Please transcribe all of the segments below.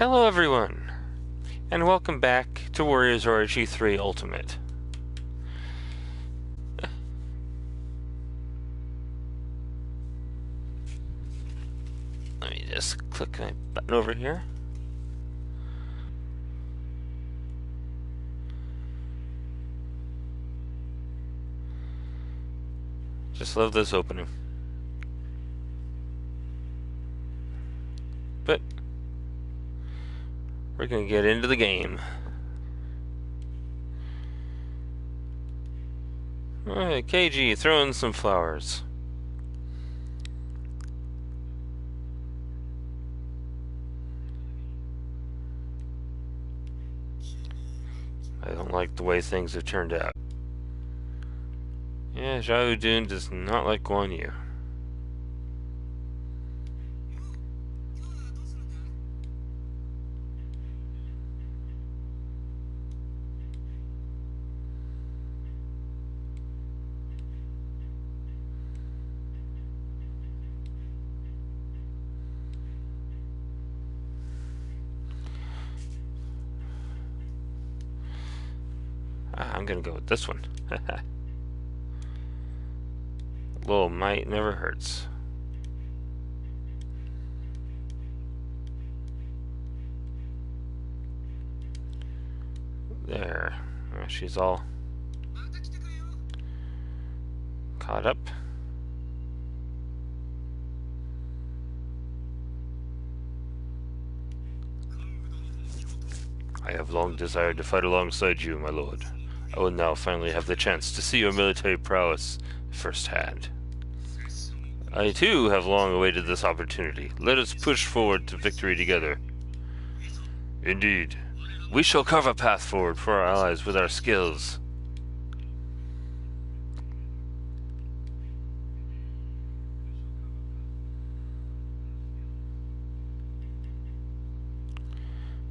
Hello everyone, and welcome back to Warriors Orochi 3 Ultimate. Let me just click my button over here. Just love this opening. But we're gonna get into the game. Alright, KG, throw in some flowers. I don't like the way things have turned out. Yeah, Zhao Dun does not like Guan Yu. I'm gonna go with this one. A little might never hurts. There. She's all caught up. I have long desired to fight alongside you, my lord. I will now finally have the chance to see your military prowess firsthand. I too have long awaited this opportunity. Let us push forward to victory together. Indeed. We shall carve a path forward for our allies with our skills.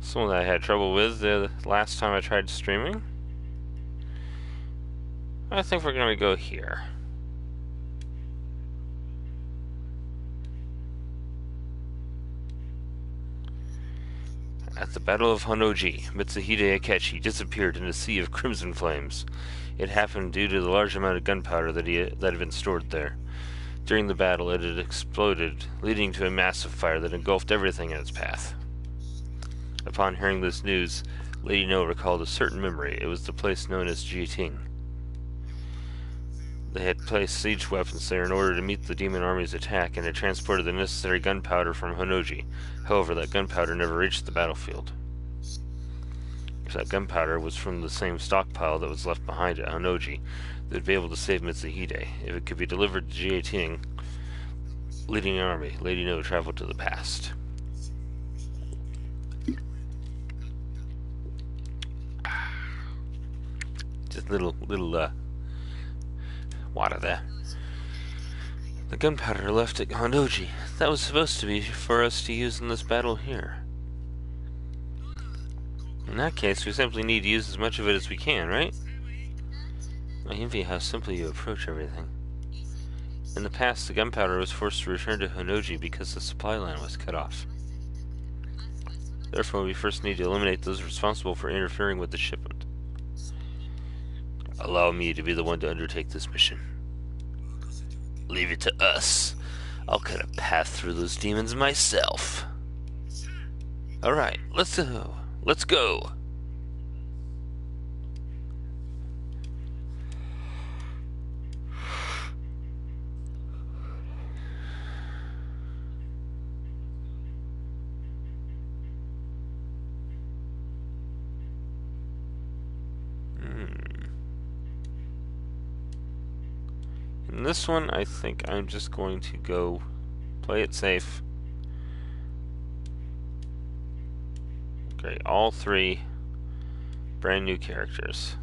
Something that I had trouble with the last time I tried streaming. I think we're going to go here. At the Battle of Honnoji, Mitsuhide Akechi disappeared in a sea of crimson flames. It happened due to the large amount of gunpowder that had been stored there. During the battle, it had exploded, leading to a massive fire that engulfed everything in its path. Upon hearing this news, Lady No recalled a certain memory. It was the place known as Jiting. They had placed siege weapons there in order to meet the demon army's attack and had transported the necessary gunpowder from Honnoji. However, that gunpowder never reached the battlefield. If that gunpowder was from the same stockpile that was left behind at Honnoji, they would be able to save Mitsuhide. If it could be delivered to Jiting, leading an army, Lady No traveled to the past. Just little water there. The gunpowder left at Honnoji. That was supposed to be for us to use in this battle here. In that case, we simply need to use as much of it as we can, right? I envy how simply you approach everything. In the past, the gunpowder was forced to return to Honnoji because the supply line was cut off. Therefore, we first need to eliminate those responsible for interfering with the shipment. Allow me to be the one to undertake this mission. Leave it to us. I'll cut a path through those demons myself. Alright, let's go. Let's go. In this one, I think I'm just going to go play it safe. Okay, all three brand new characters.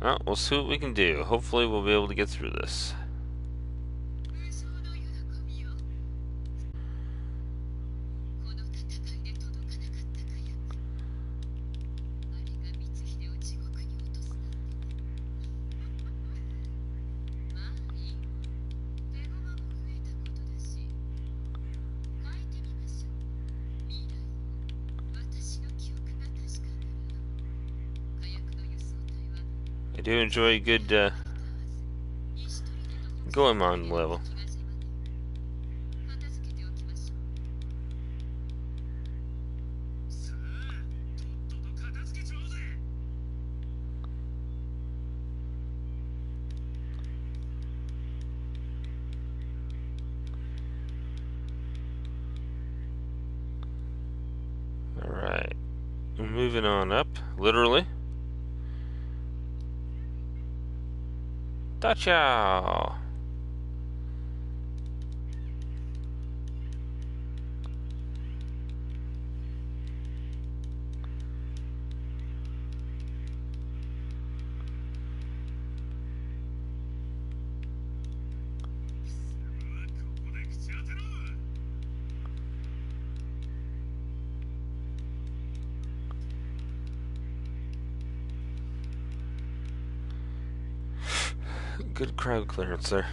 Well, we'll see what we can do. Hopefully we'll be able to get through this. I do enjoy a good Goemon level. Alright. Moving on up, literally. Dacha! Good crowd clearance there.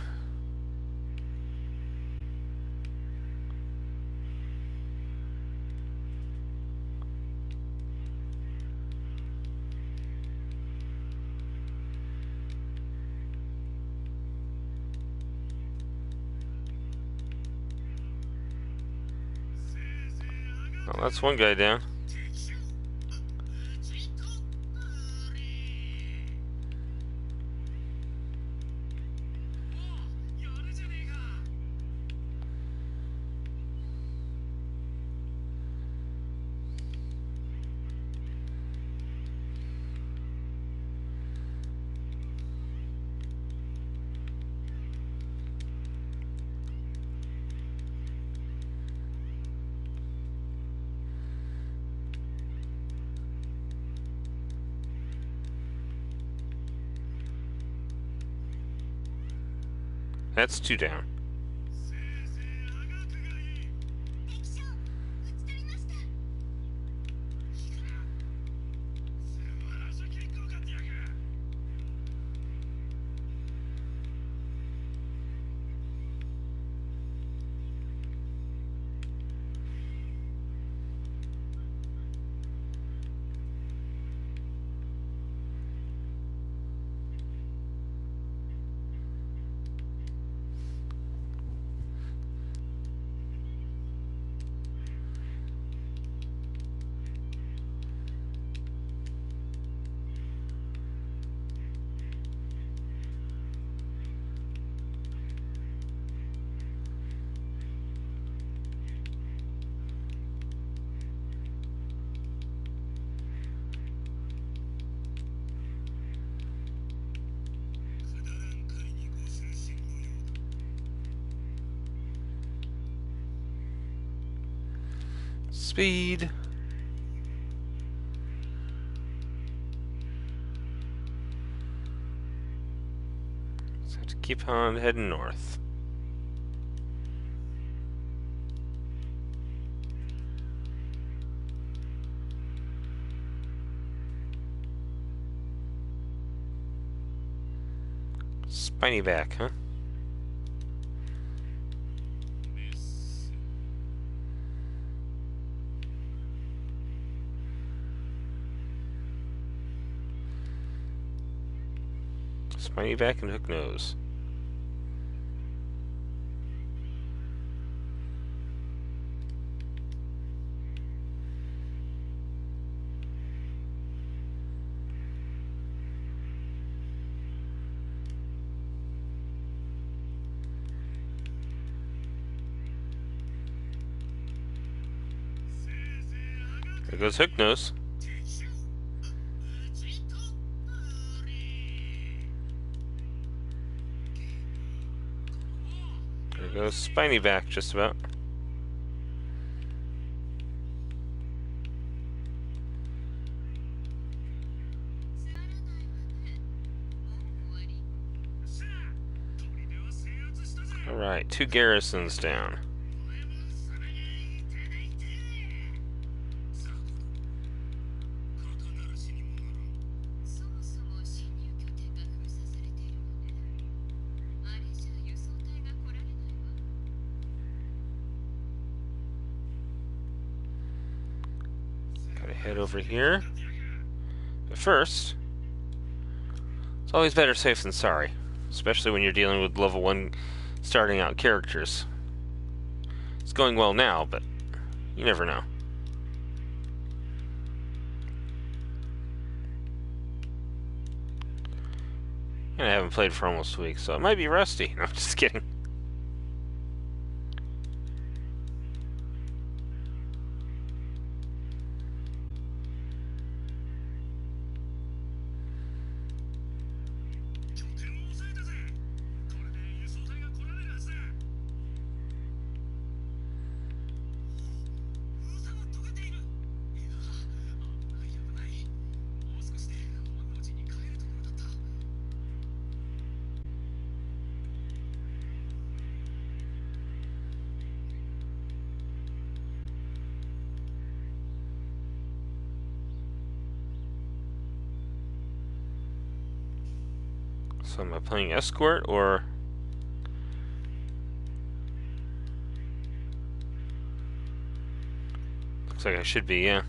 Well, that's one guy down. That's two down. Speed. Just have to keep on heading north. Spiny back, huh? Spiny back and hook nose. There goes hook nose. There goes spiny back, just about. Alright, two garrisons down. Gotta head over here. But first, It's always better safe than sorry, especially when you're dealing with level 1 starting out characters. It's going well now, but you never know. And I haven't played for almost a week, so it might be rusty. No, I'm just kidding. So am I playing escort or... Looks like I should be, yeah.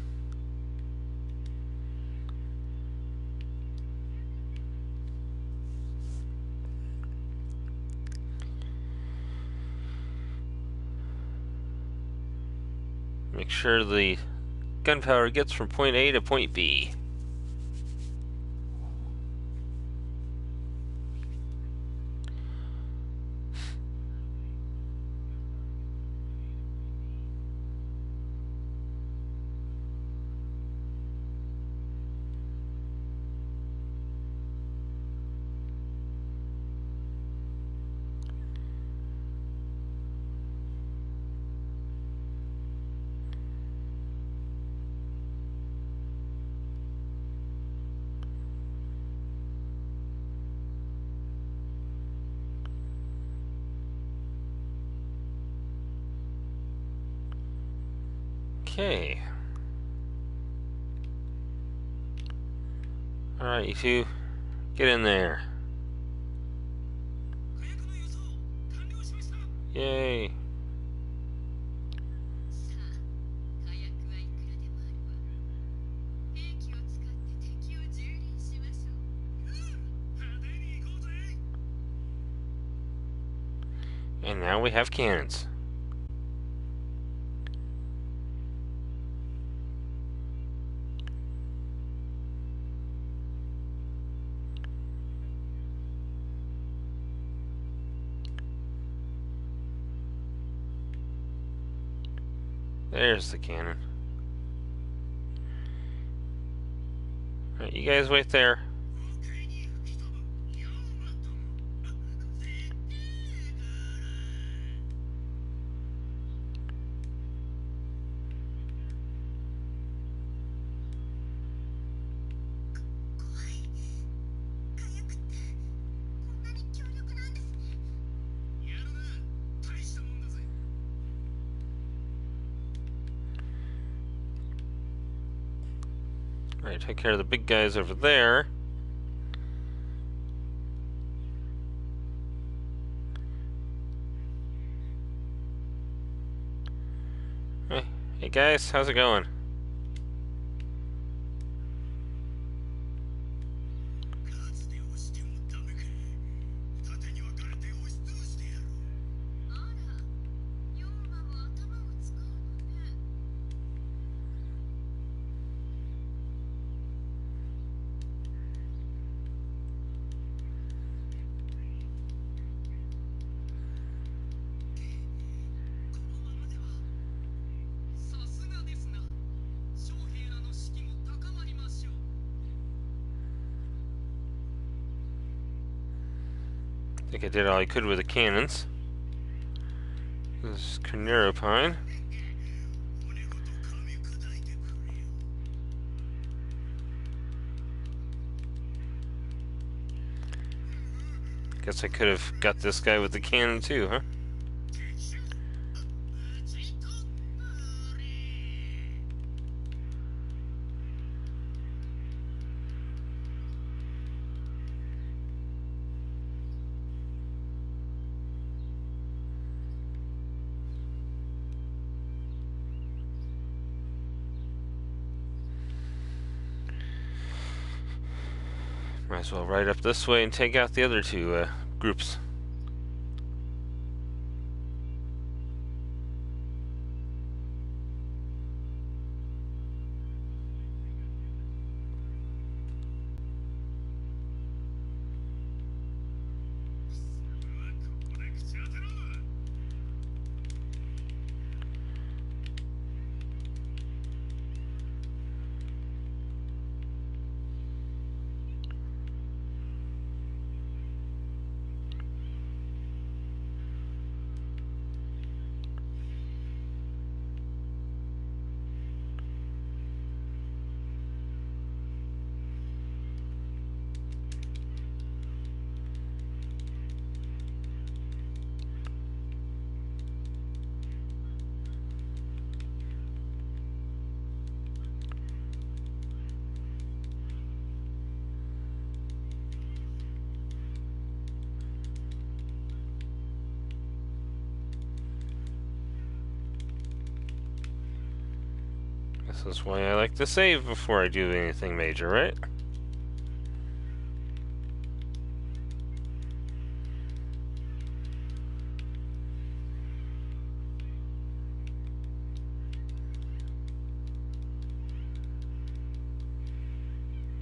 Make sure the gunpowder gets from point A to point B. Okay. Alright, you two, get in there. Yay. And now we have cannons. There's the cannon. Alright, you guys wait there. Alright, take care of the big guys over there. Hey guys, how's it going? I think I did all I could with the cannons. This is Pine. Guess I could have got this guy with the cannon too, huh? Might as well ride up this way and take out the other two groups. This is why I like to save before I do anything major, right?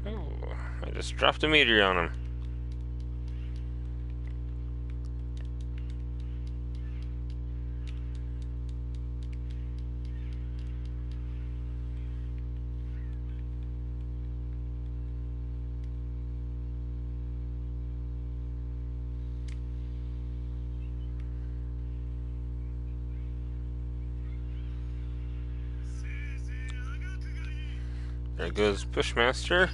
Oh, I just dropped a meteor on him. There goes Bushmaster.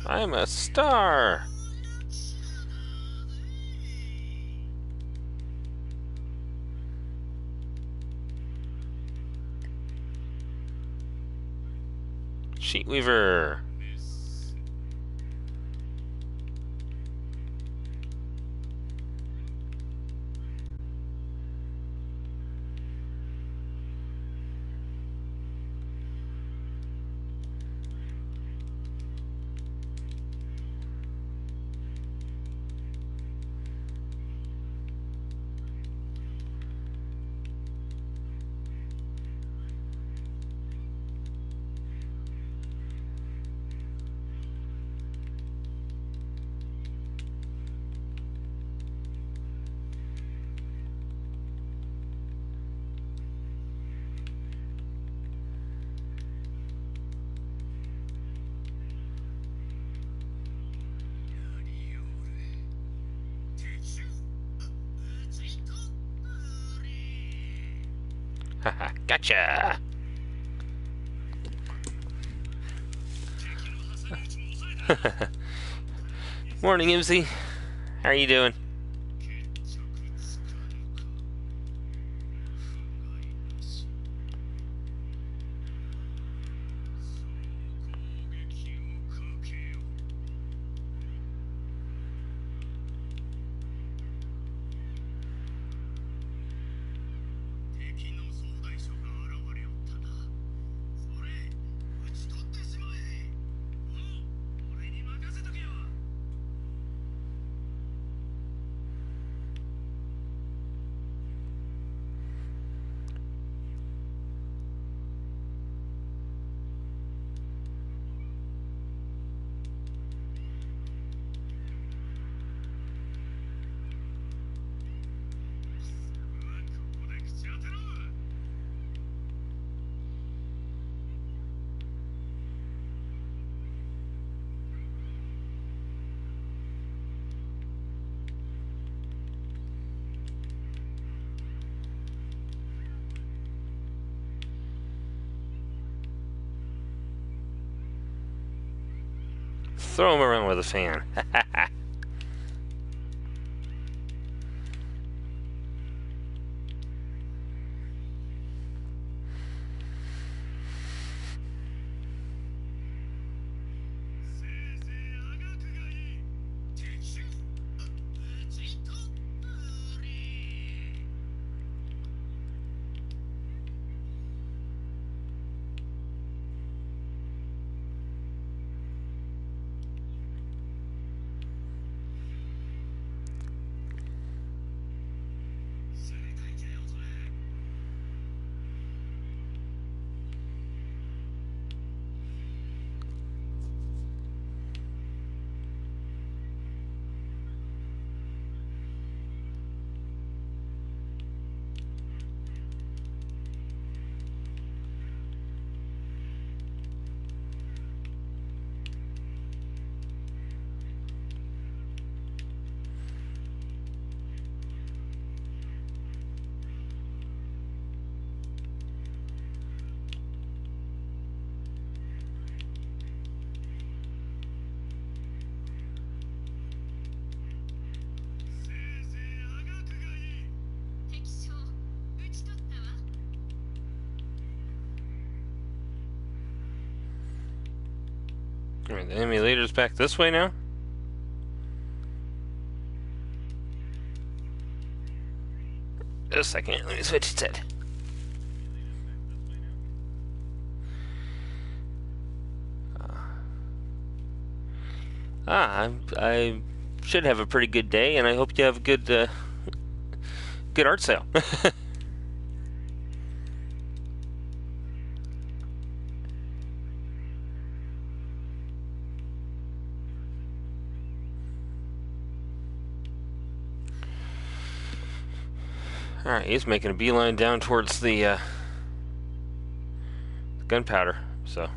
I'm a star! Sheet Weaver. Haha, gotcha! Morning, Imsy. How are you doing? Throw him around with a fan. Alright, the enemy leader's back this way now? Just a second, let me switch its head. I should have a pretty good day, and I hope you have a good art sale. Alright, he's making a beeline down towards the gunpowder, so.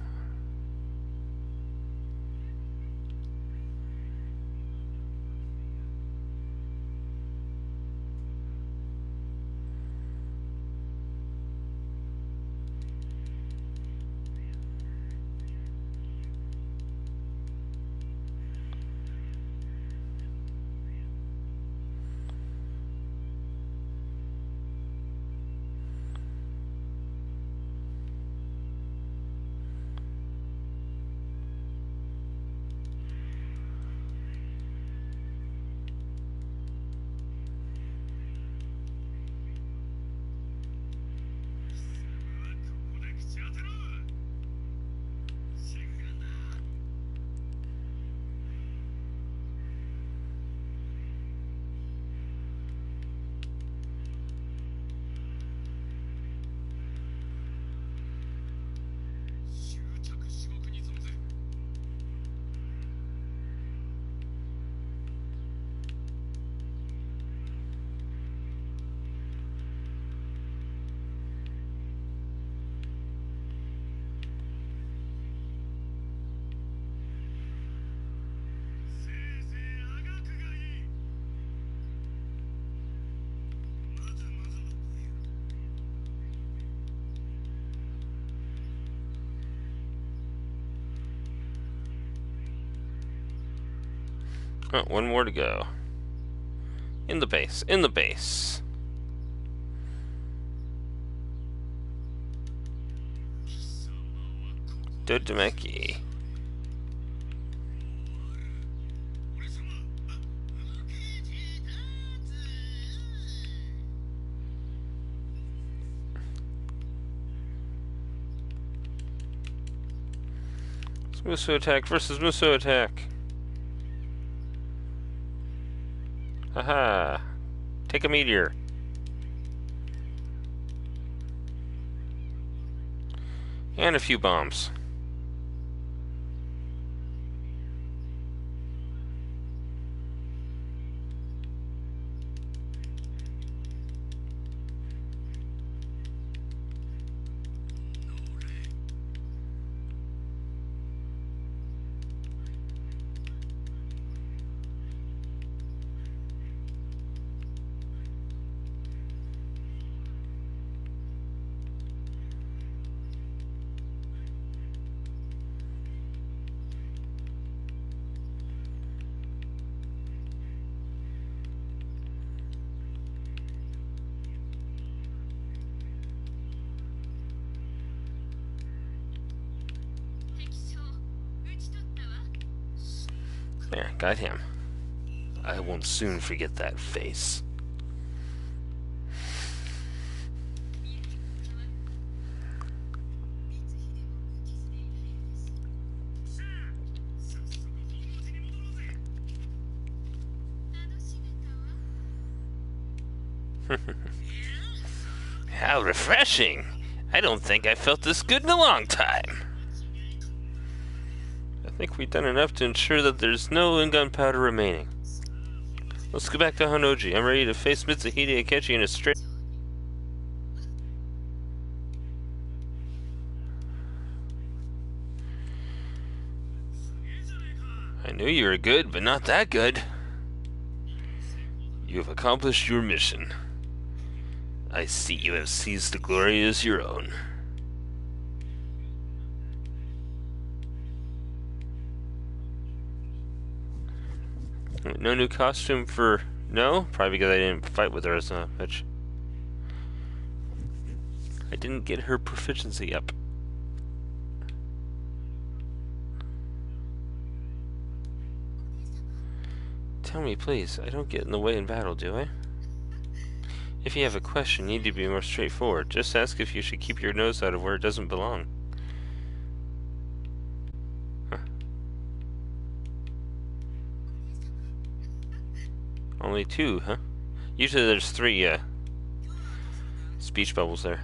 Oh, one more to go. In the base, in the base. Dodemeki. Muso attack versus Muso attack. Haha. Take a meteor. And a few bombs. There, got him. I won't soon forget that face. How refreshing! I don't think I felt this good in a long time. I think we've done enough to ensure that there's no gunpowder remaining. Let's go back to Honnoji. I'm ready to face Mitsuhide Akechi in a straight... I knew you were good, but not that good. You have accomplished your mission. I see you have seized the glory as your own. No new costume for... No? Probably because I didn't fight with her as much. I didn't get her proficiency up. Tell me, please. I don't get in the way in battle, do I? If you have a question, you need to be more straightforward. Just ask if you should keep your nose out of where it doesn't belong. Huh. Only 2, huh? Usually there's 3, speech bubbles there.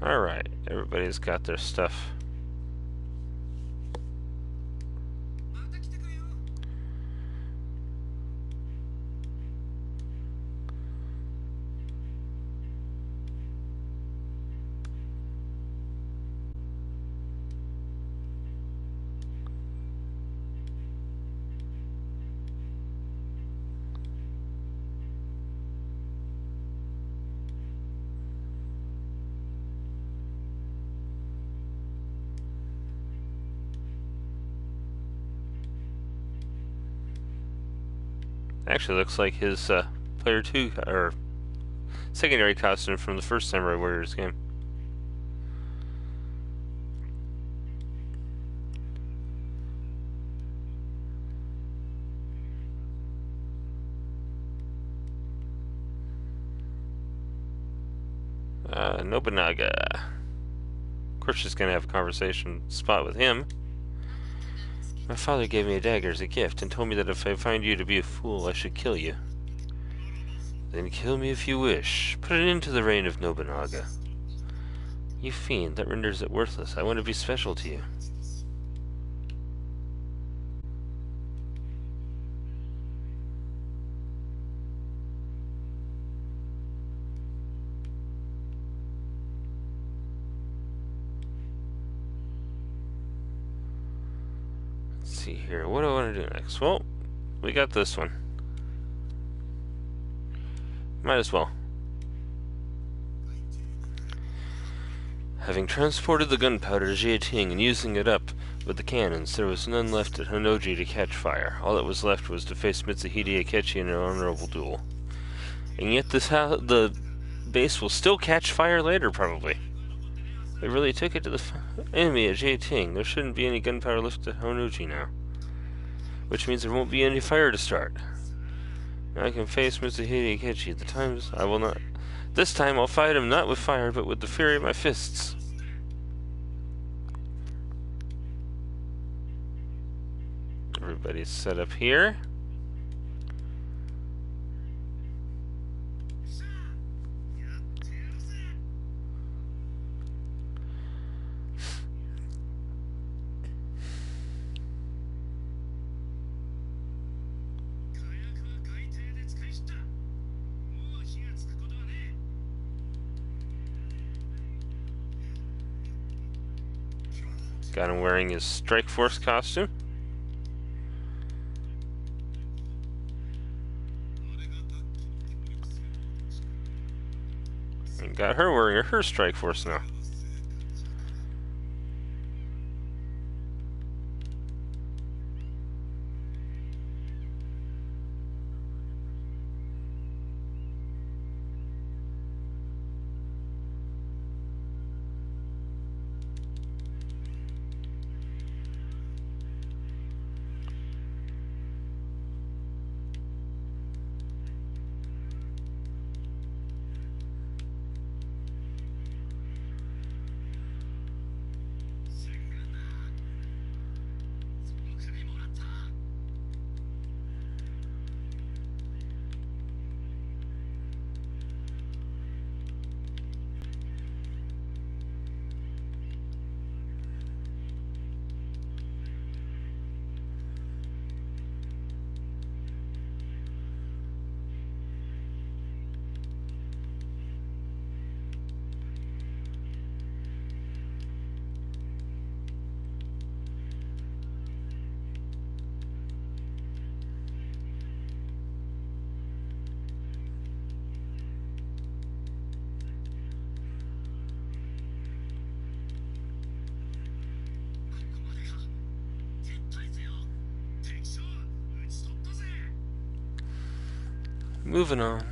Alright, everybody's got their stuff. Actually, looks like his player 2 or secondary costume from the first Samurai Warriors game. Nobunaga. Of course, she's gonna have a conversation spot with him. My father gave me a dagger as a gift and told me that if I find you to be a fool, I should kill you. Then kill me if you wish. Put an end to the reign of Nobunaga. You fiend, that renders it worthless. I want to be special to you. Let's see here. What do I want to do next? Well, we got this one. Might as well. Having transported the gunpowder to Jieting and using it up with the cannons, there was none left at Honnoji to catch fire. All that was left was to face Mitsuhide Akechi in an honorable duel. And yet the base will still catch fire later, probably. We really took it to the enemy at Jieting. There shouldn't be any gunpowder left at Honnoji now. Which means there won't be any fire to start. Now I can face Mitsuhide Akechi. This time I'll fight him not with fire, but with the fury of my fists. Everybody's set up here. Got him wearing his Strike Force costume. And got her wearing her Strike Force now. Moving on.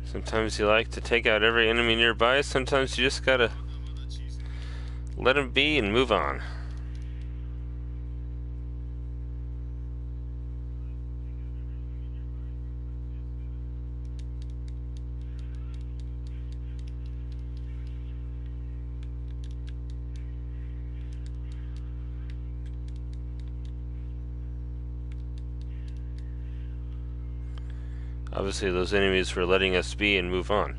Sometimes you like to take out every enemy nearby, sometimes you just gotta let them be and move on. Obviously those enemies were letting us be and move on.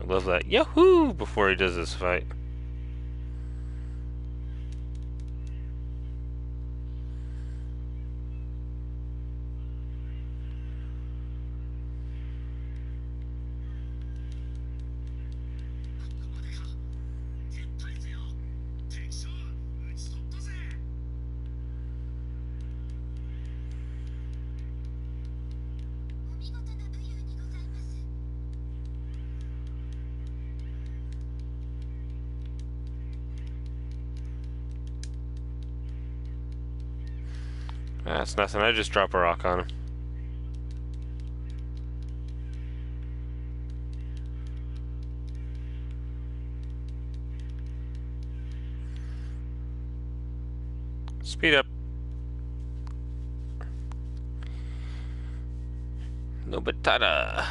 I love that Yahoo! Before he does this fight. That's nothing, I just drop a rock on him. Speed up. No batata.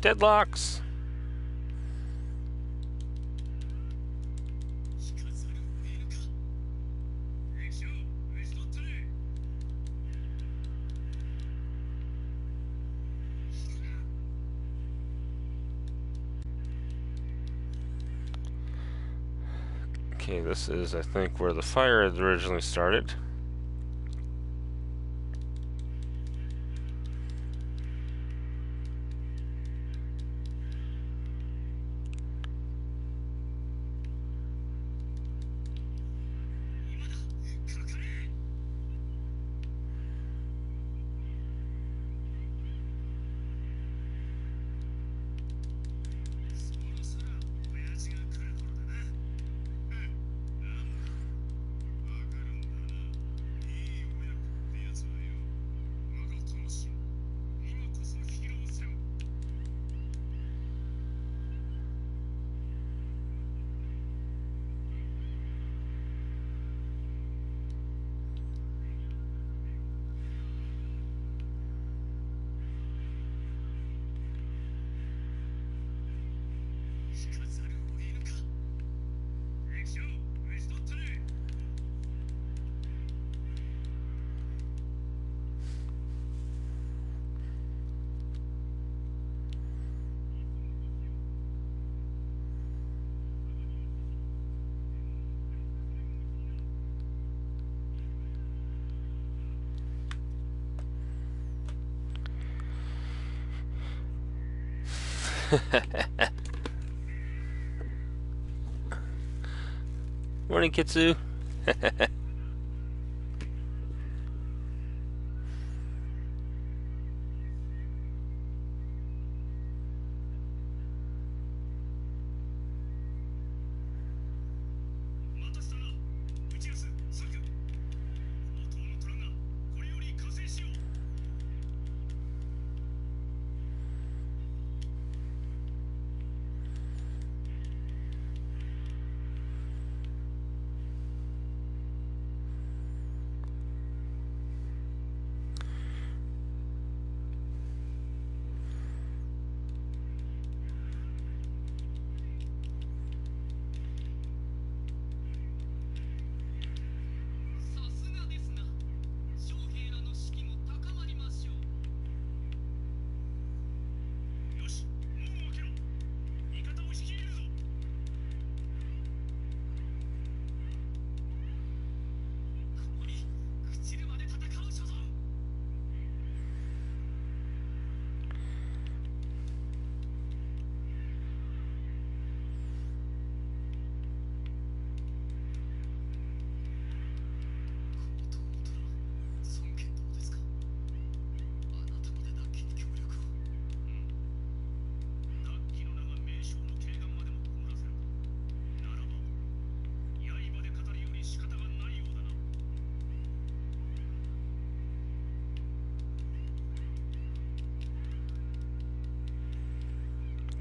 Deadlocks. Okay, this is, I think, where the fire had originally started. Morning, Kitsu.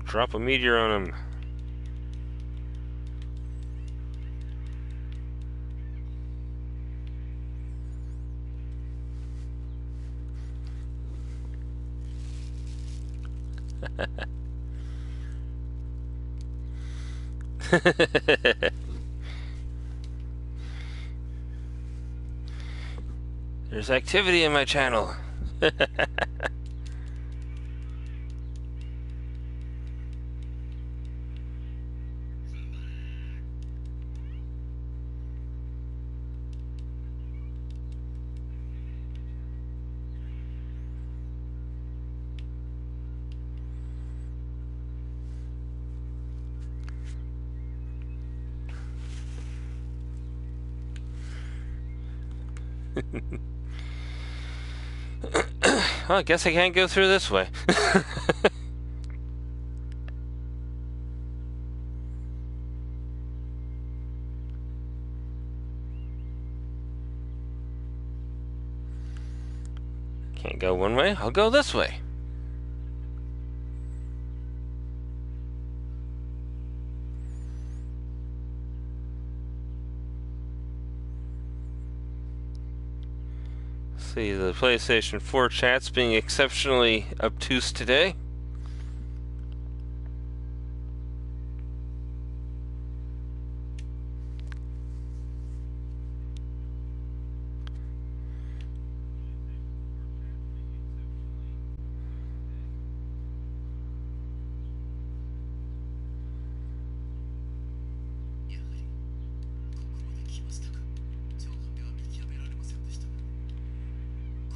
Drop a meteor on him. There's activity in my channel. Well, I guess I can't go through this way. Can't go one way, I'll go this way. See, the PlayStation 4 chat's being exceptionally obtuse today.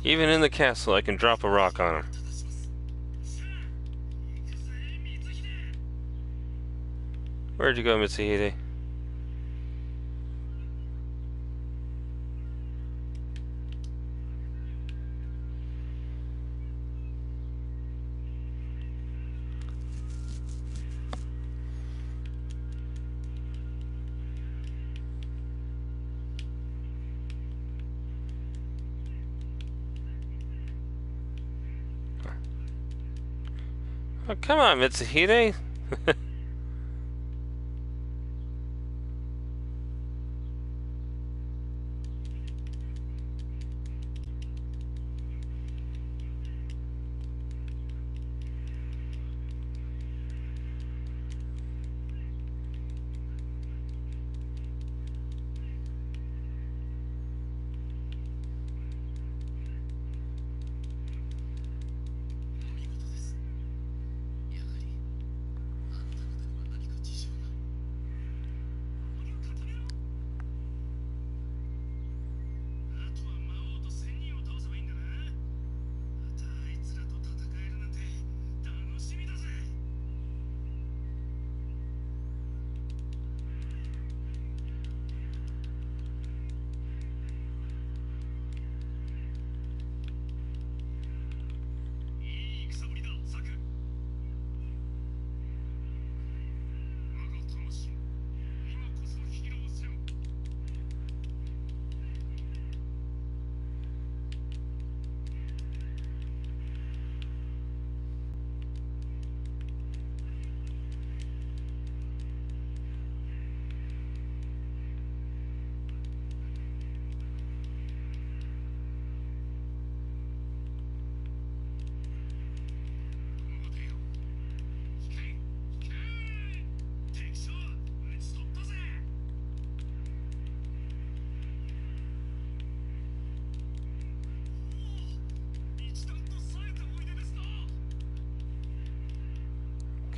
Even in the castle, I can drop a rock on him. Where'd you go, Mitsuhide? Oh, come on, Mitsuhide.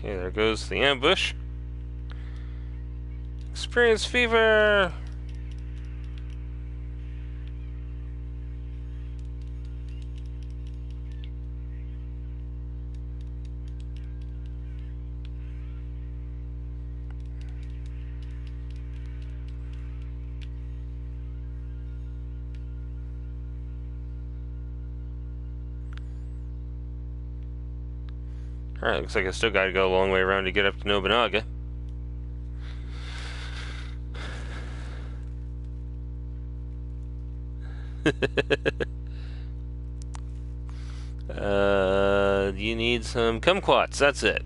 Okay, there goes the ambush. Experience fever! Alright, looks like I still gotta go a long way around to get up to Nobunaga. You need some kumquats, that's it.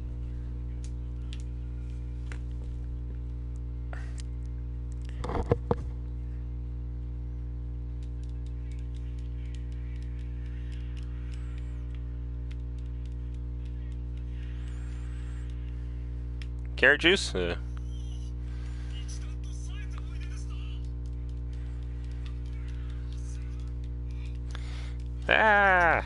Carrot juice? Ah!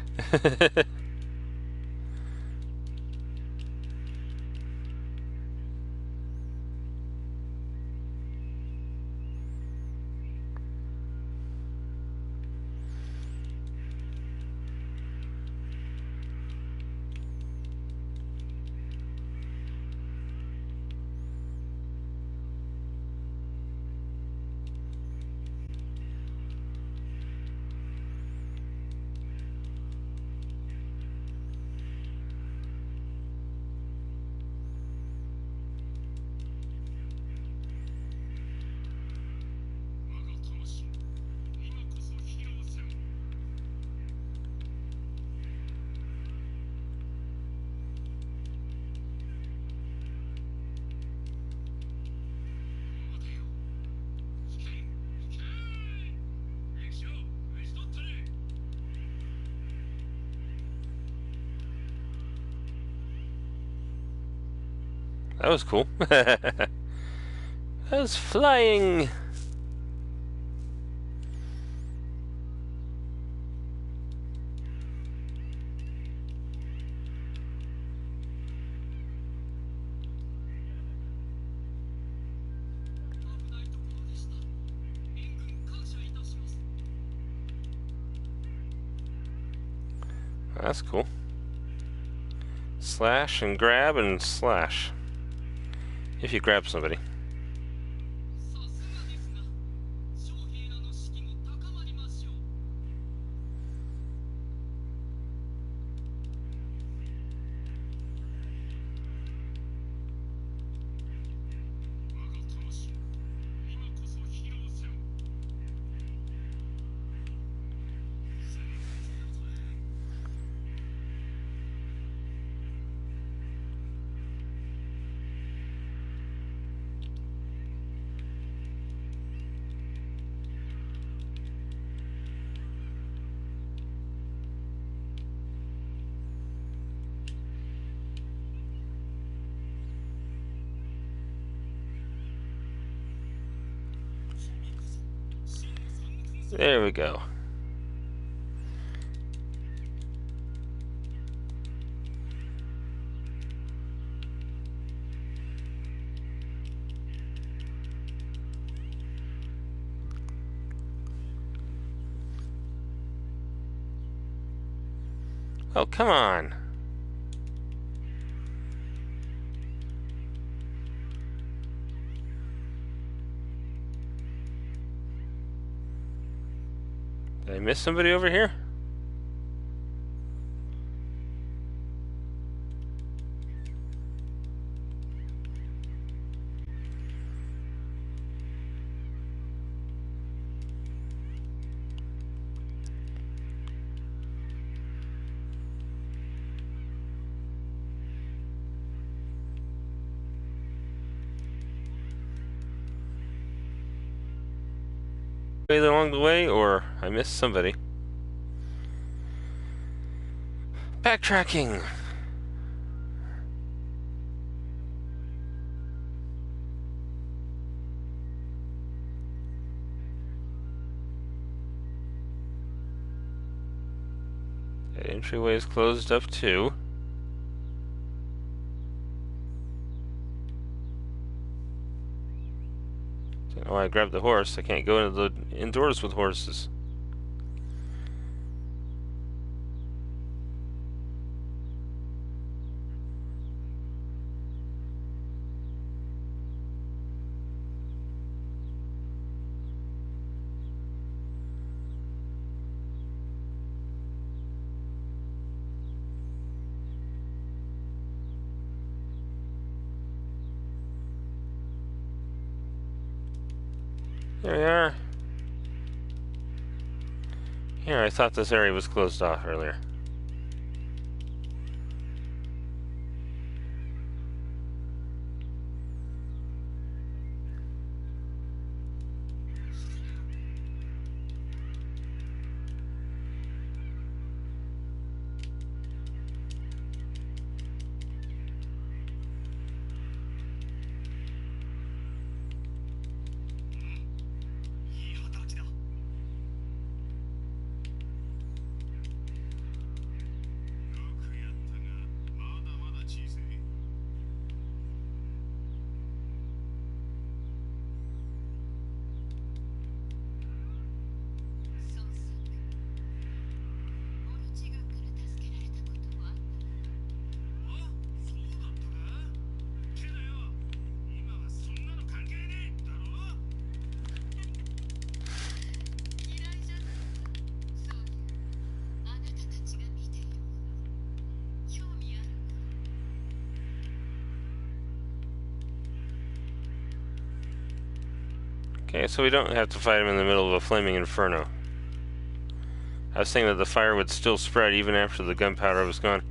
That was cool. That was flying. That's cool. Slash and grab and slash. If you grab somebody. There we go. Oh, come on. Did I miss somebody over here? Along the way, or I missed somebody. Backtracking. The entryway is closed up too. Oh, I grabbed the horse. I can't go into the indoors with horses. Here we are. Here, I thought this area was closed off earlier. Okay, so we don't have to fight him in the middle of a flaming inferno. I was saying that the fire would still spread even after the gunpowder was gone.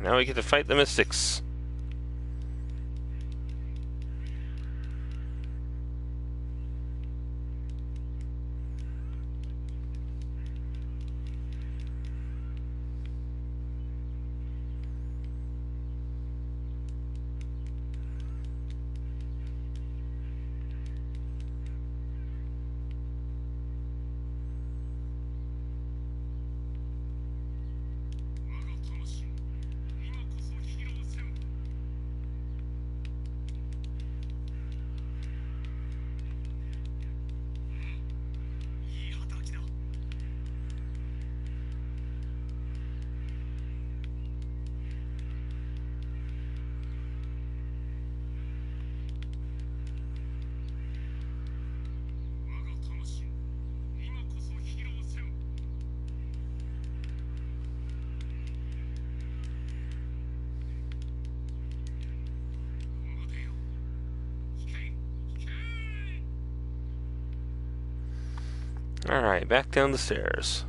Now we get to fight the Mystics. Alright, back down the stairs.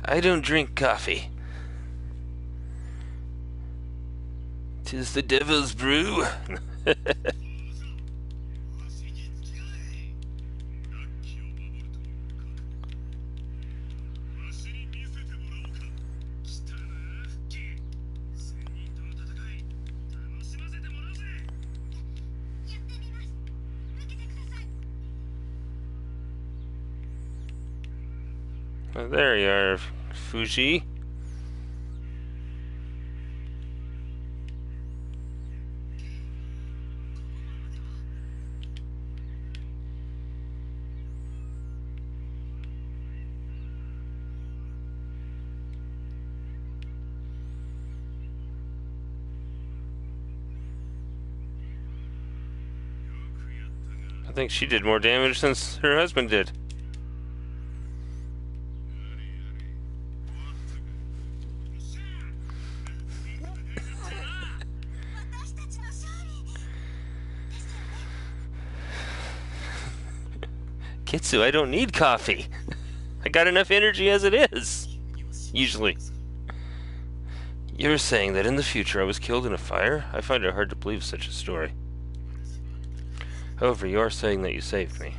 I don't drink coffee. 'Tis the devil's brew. Well, there you are, Fuji. I think she did more damage than her husband did. Kitsu, I don't need coffee. I got enough energy as it is. Usually. You were saying that in the future I was killed in a fire? I find it hard to believe such a story. However, you are saying that you saved me.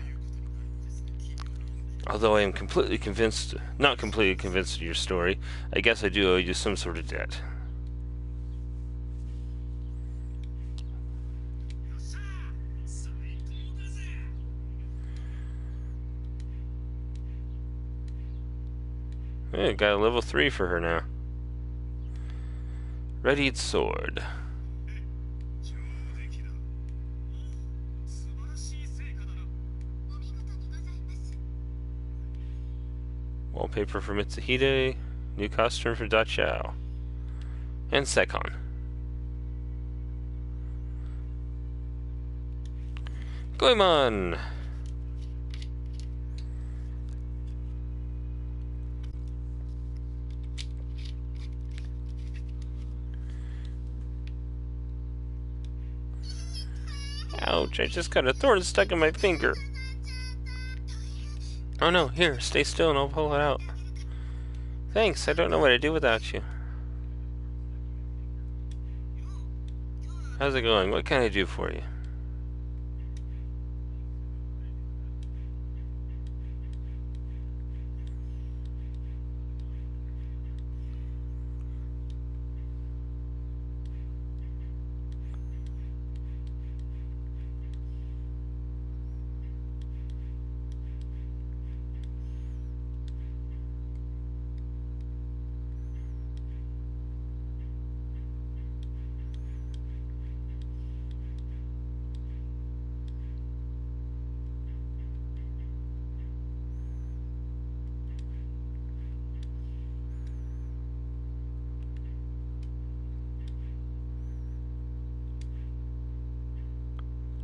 Although I am not completely convinced of your story, I guess I do owe you some sort of debt. Hey, got a level 3 for her now. Readied sword. Wallpaper for Mitsuhide. New costume for Dachao. And Sekon. Goemon! Ouch, I just got a thorn stuck in my finger. Oh no, here, stay still and I'll pull it out. Thanks, I don't know what I'd do without you. How's it going? What can I do for you?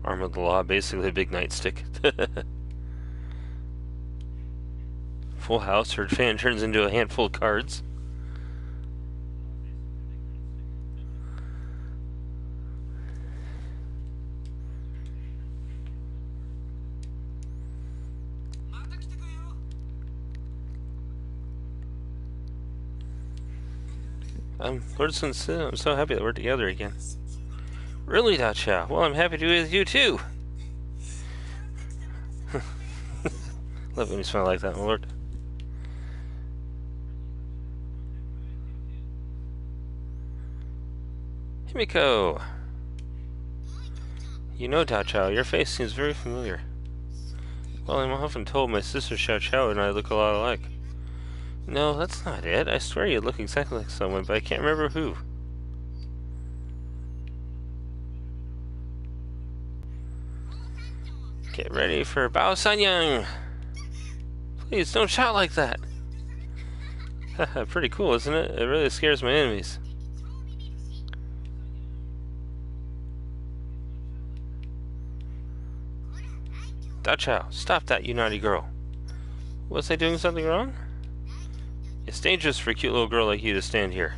Arm of the law, basically a big nightstick. Full house, her fan turns into a handful of cards. Lord Sun Tzu, I'm so happy that we're together again. Really, Dachao? Well, I'm happy to be with you too. Love when you smile like that, my lord. Himiko! You know, Dachao, your face seems very familiar. Well, I'm often told my sister Xiao Chao and I look a lot alike. No, that's not it. I swear you look exactly like someone, but I can't remember who. Get ready for Bao Sanyang! Please, don't shout like that! Haha, pretty cool, isn't it? It really scares my enemies. Dachao, stop that, you naughty girl. Was I doing something wrong? It's dangerous for a cute little girl like you to stand here.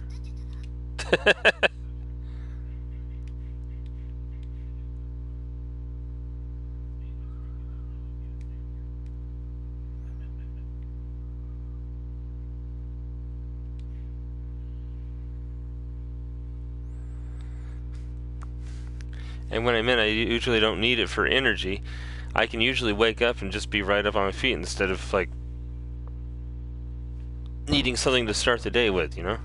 And when I meant I usually don't need it for energy, I can usually wake up and just be right up on my feet instead of, like, needing something to start the day with, you know?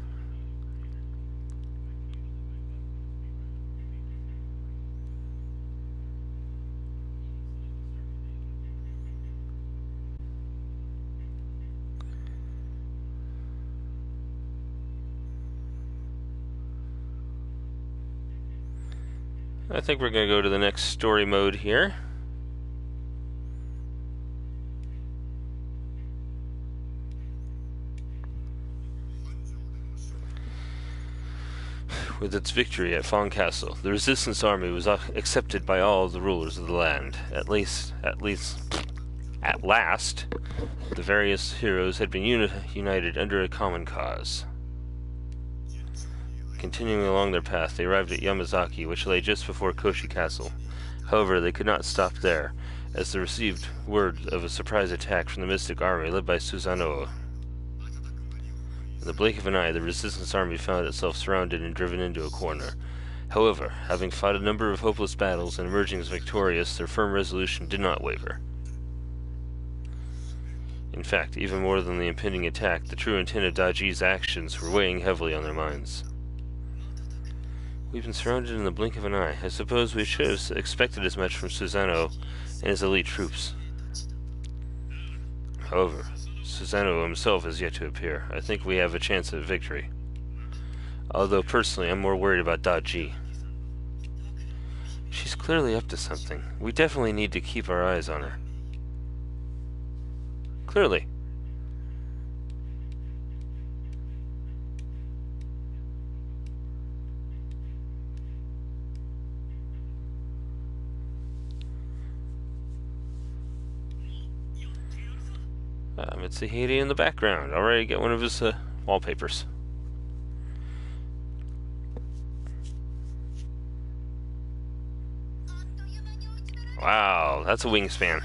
I think we're going to go to the next story mode here. With its victory at Fong Castle, the resistance army was accepted by all the rulers of the land. At last, the various heroes had been united under a common cause. Continuing along their path, they arrived at Yamazaki, which lay just before Koshi Castle. However, they could not stop there, as they received word of a surprise attack from the Mystic Army led by Susanoo. In the blink of an eye, the resistance army found itself surrounded and driven into a corner. However, having fought a number of hopeless battles and emerging as victorious, their firm resolution did not waver. In fact, even more than the impending attack, the true intent of Daji's actions were weighing heavily on their minds. We've been surrounded in the blink of an eye. I suppose we should have expected as much from Susanoo and his elite troops. However, Susanoo himself is yet to appear. I think we have a chance at victory. Although personally, I'm more worried about Daji. She's clearly up to something. We definitely need to keep our eyes on her. Clearly. Mitsuhide in the background. Already get one of his wallpapers. Wow, that's a wingspan.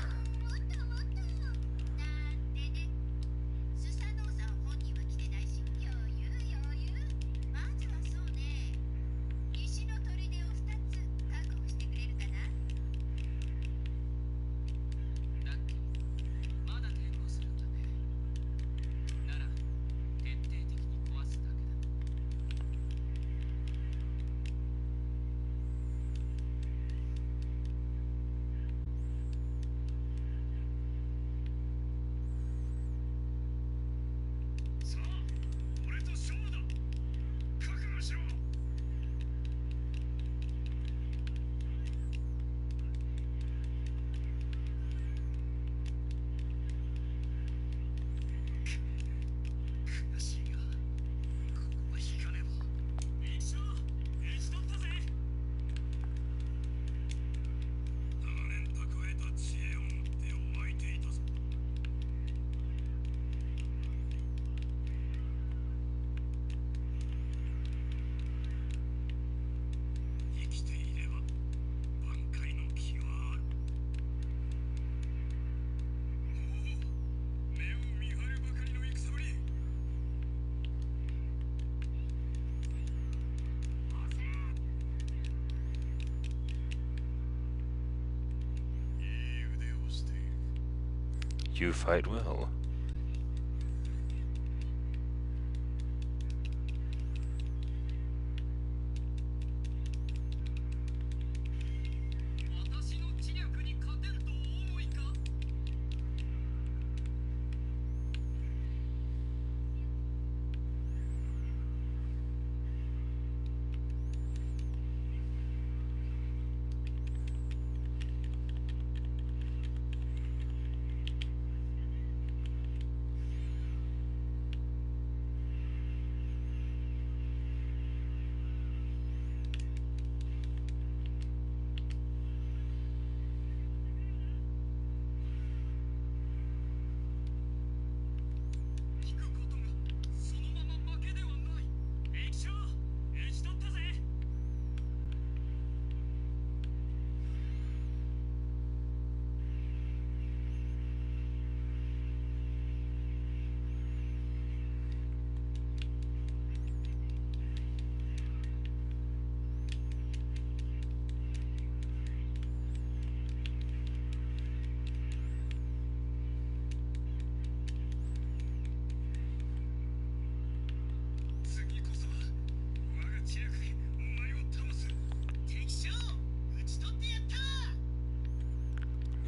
You fight well.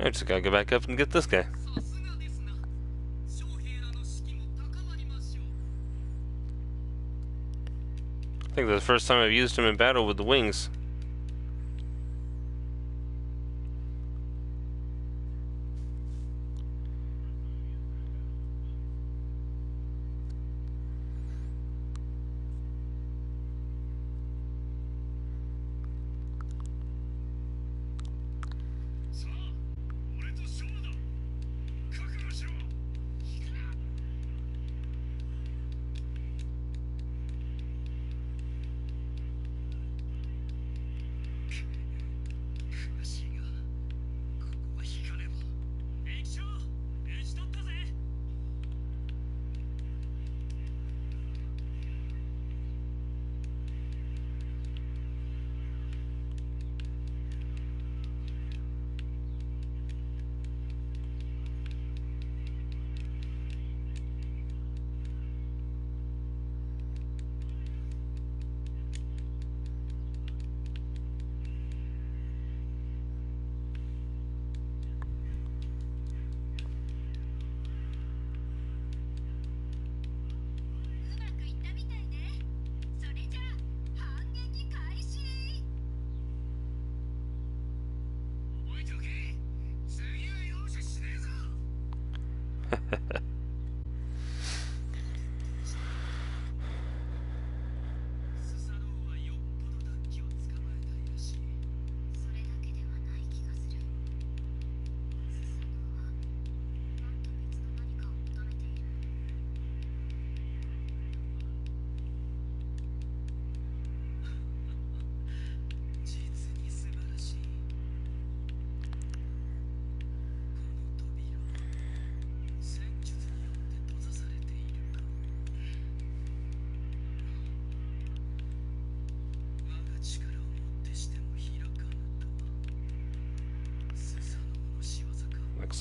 I just gotta go back up and get this guy. I think that's the first time I've used him in battle with the wings.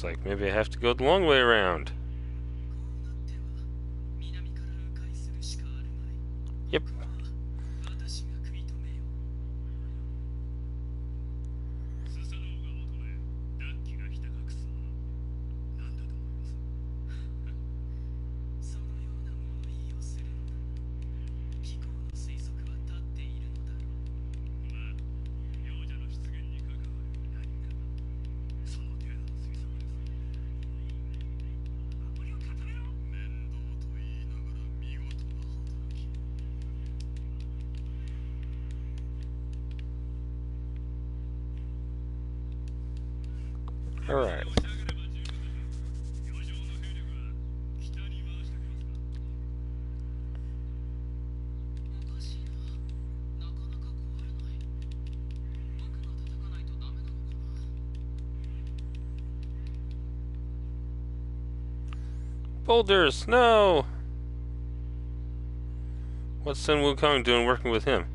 Looks like maybe I have to go the long way around. Yep. Alright. Boulders, no! What's Sun Wukong doing working with him?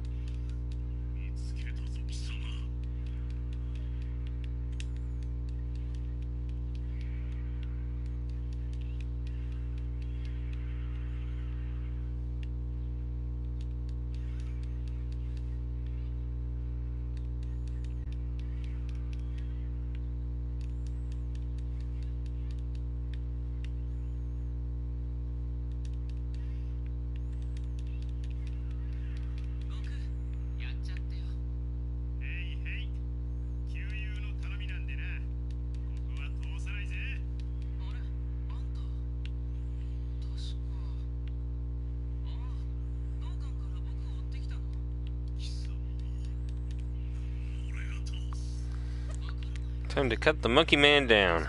Time to cut the monkey man down.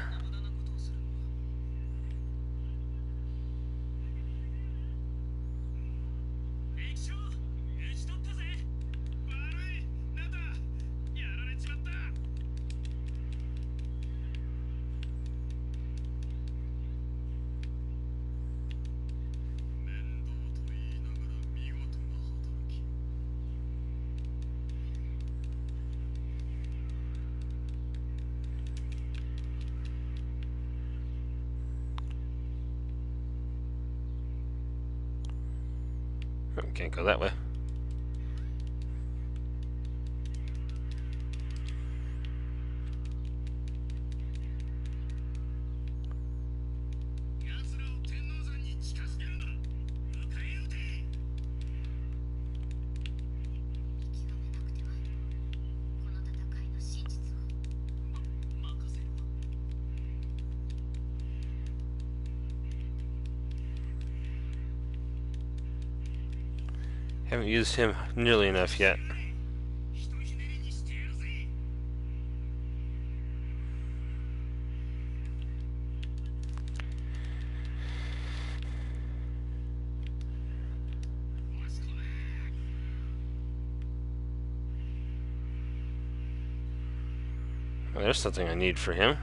Can't go that way. Haven't used him nearly enough yet. Well, there's something I need for him.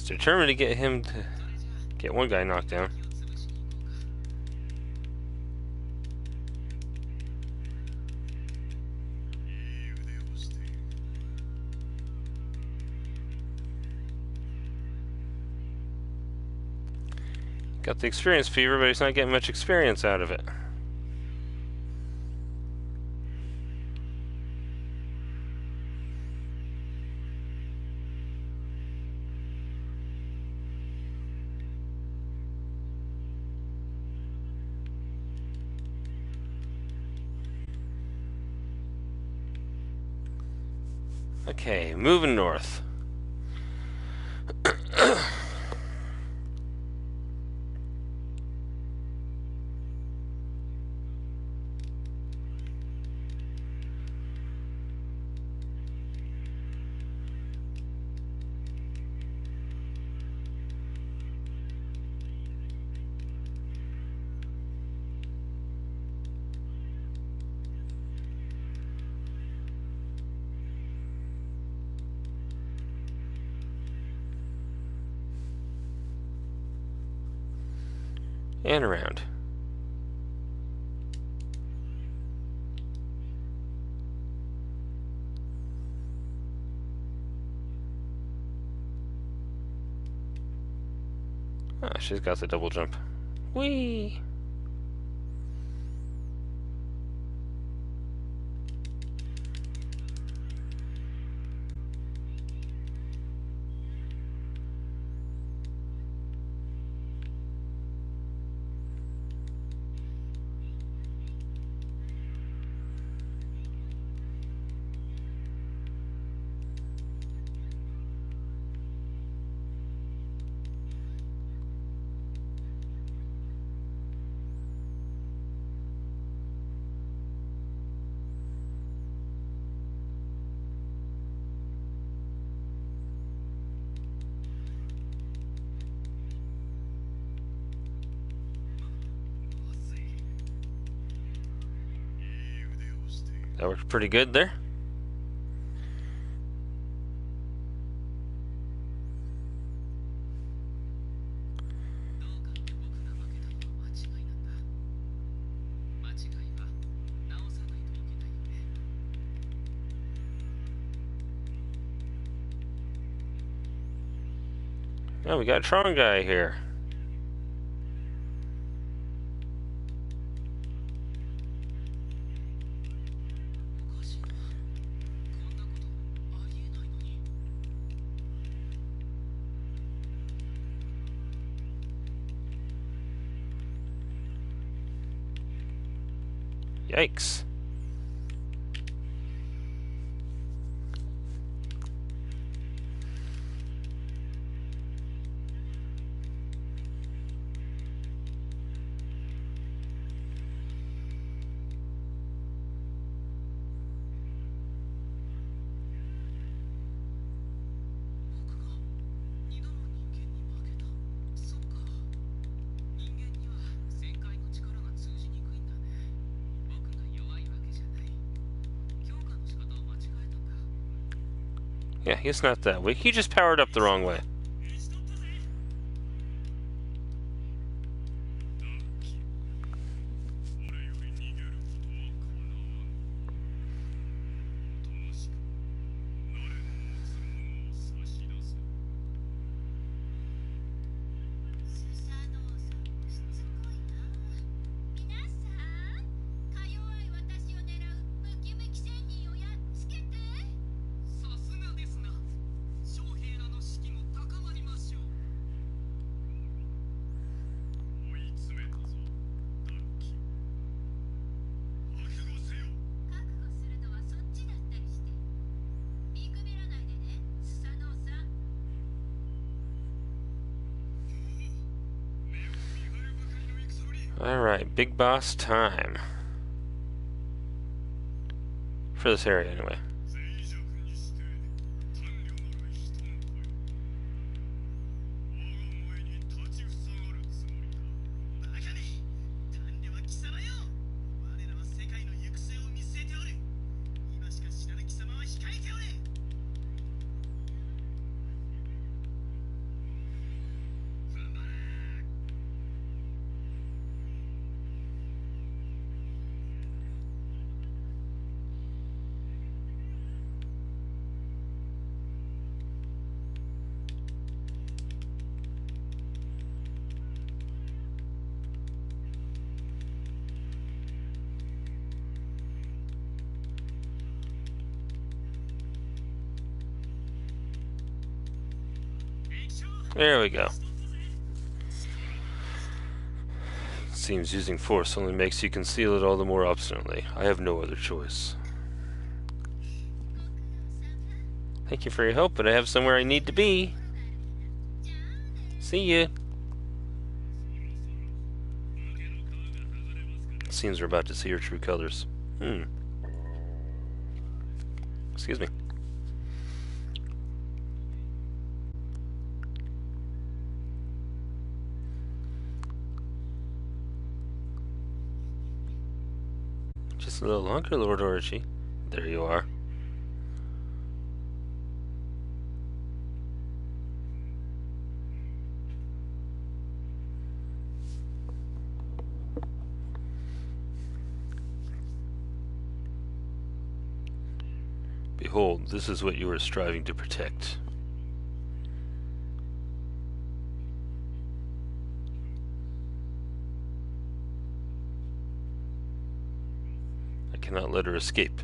Determined to get him to get one guy knocked down. Got the experience fever, but he's not getting much experience out of it. Okay, moving north. And around. Ah, she's got the double jump. Whee! That worked pretty good there. Oh, we got a Tron guy here. Yikes. Yeah, he's not that weak. He just powered up the wrong way. Alright, big boss time. For this area, anyway. There we go. Seems using force only makes you conceal it all the more obstinately. I have no other choice. Thank you for your help, but I have somewhere I need to be. See ya. It seems we're about to see her true colors. Excuse me. Just a little longer, Lord Orochi. There you are. Behold, this is what you are striving to protect. I cannot let her escape.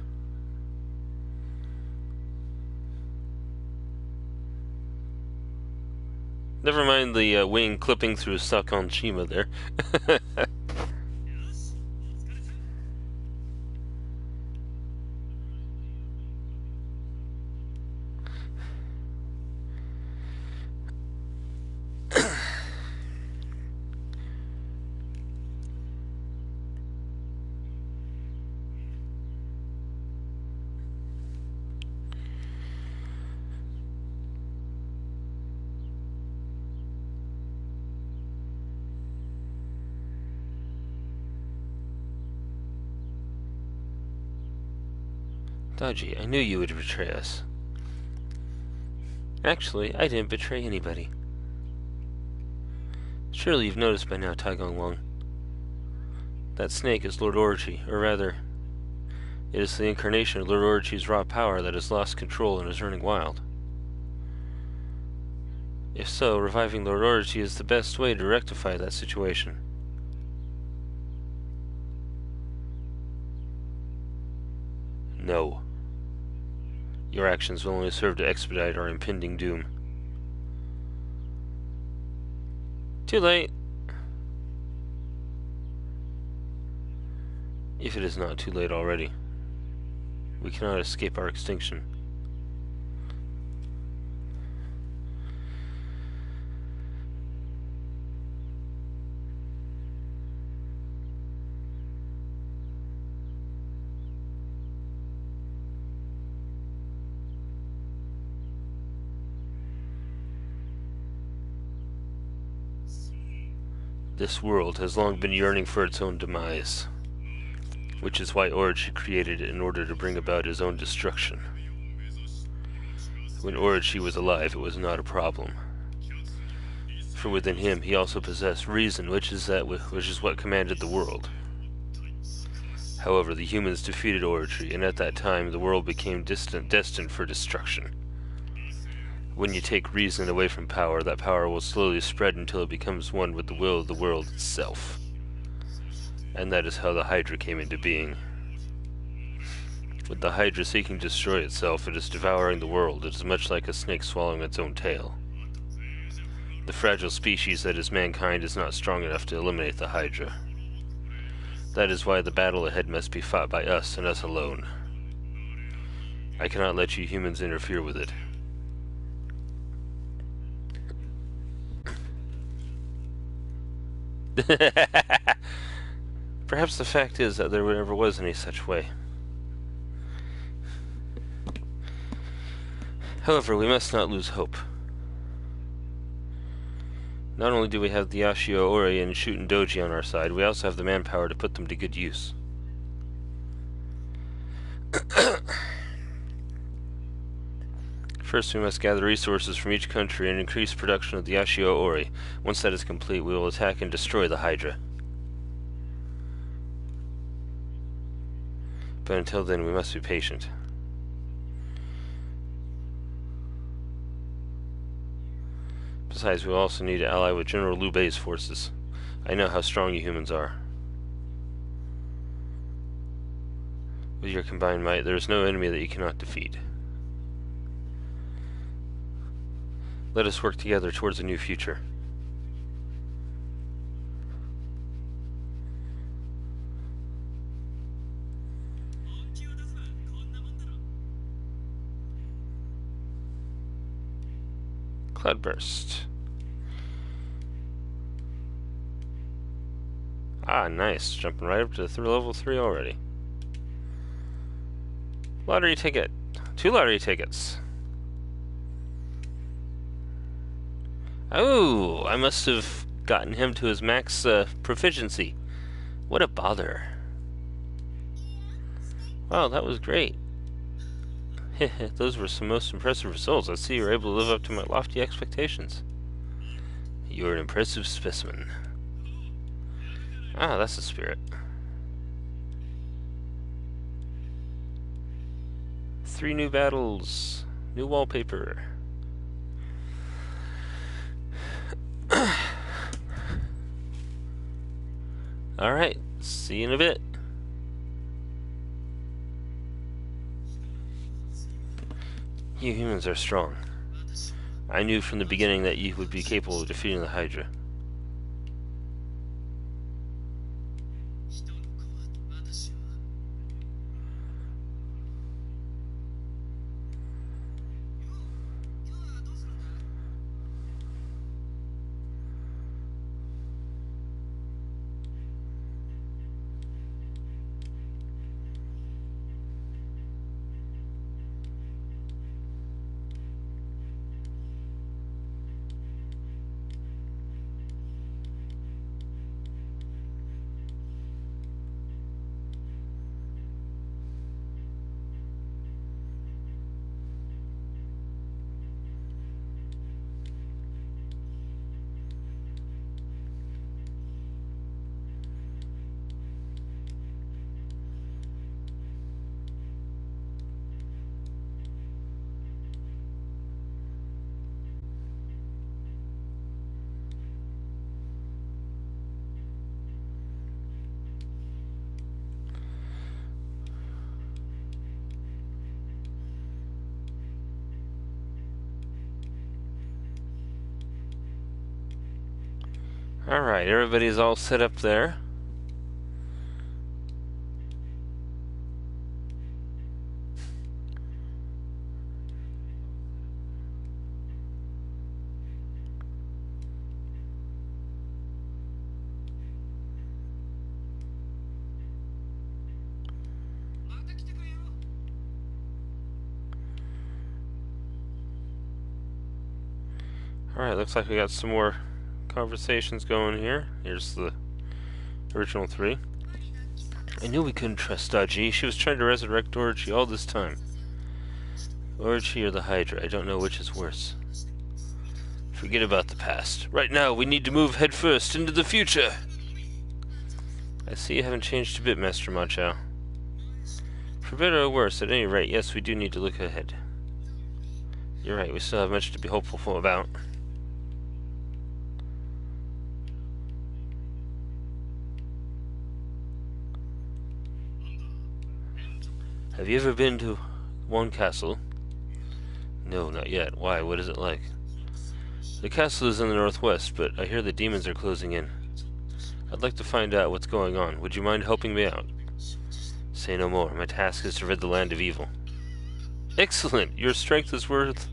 Never mind the wing clipping through Sakonshima there. Dodgy, I knew you would betray us. Actually, I didn't betray anybody. Surely you've noticed by now, Taigong Wang. That snake is Lord Orochi, or rather, it is the incarnation of Lord Orochi's raw power that has lost control and is running wild. If so, reviving Lord Orochi is the best way to rectify that situation. No. Your actions will only serve to expedite our impending doom. Too late. If it is not too late already. We cannot escape our extinction. This world has long been yearning for its own demise, which is why Orochi created it in order to bring about his own destruction. When Orochi was alive, it was not a problem. For within him, he also possessed reason, which is what commanded the world. However, the humans defeated Orochi, and at that time, the world became destined for destruction. When you take reason away from power, that power will slowly spread until it becomes one with the will of the world itself. And that is how the Hydra came into being. With the Hydra seeking to destroy itself, it is devouring the world. It is much like a snake swallowing its own tail. The fragile species that is mankind is not strong enough to eliminate the Hydra. That is why the battle ahead must be fought by us and us alone. I cannot let you humans interfere with it. Perhaps the fact is that there never was any such way. However, we must not lose hope. Not only do we have the Yashio Ori and Shuten Doji on our side, we also have the manpower to put them to good use. First, we must gather resources from each country and increase production of the Yashio Ori. Once that is complete, we will attack and destroy the Hydra. But until then, we must be patient. Besides, we will also need to ally with General Liu Bei's forces. I know how strong you humans are. With your combined might, there is no enemy that you cannot defeat. Let us work together towards a new future. Cloudburst. Ah, nice. Jumping right up to level 3 already. Lottery ticket. 2 lottery tickets. Oh, I must have gotten him to his max proficiency. What a bother. Wow, that was great. Those were some most impressive results. I see you were able to live up to my lofty expectations. You're an impressive specimen. Ah, that's the spirit. 3 new battles. New wallpaper. Alright, see you in a bit. You humans are strong. I knew from the beginning that you would be capable of defeating the Hydra. Alright, everybody's all set up there. Alright, looks like we got some more conversations going here. Here's the original 3. I knew we couldn't trust Daji. She was trying to resurrect Orochi all this time. Orochi or the Hydra, I don't know which is worse. Forget about the past. Right now, we need to move headfirst into the future! I see you haven't changed a bit, Master Machao. For better or worse, at any rate, yes, we do need to look ahead. You're right, we still have much to be hopeful about. Have you ever been to one castle? No, not yet. Why? What is it like? The castle is in the northwest, but I hear the demons are closing in. I'd like to find out what's going on. Would you mind helping me out? Say no more. My task is to rid the land of evil. Excellent! Your strength is worth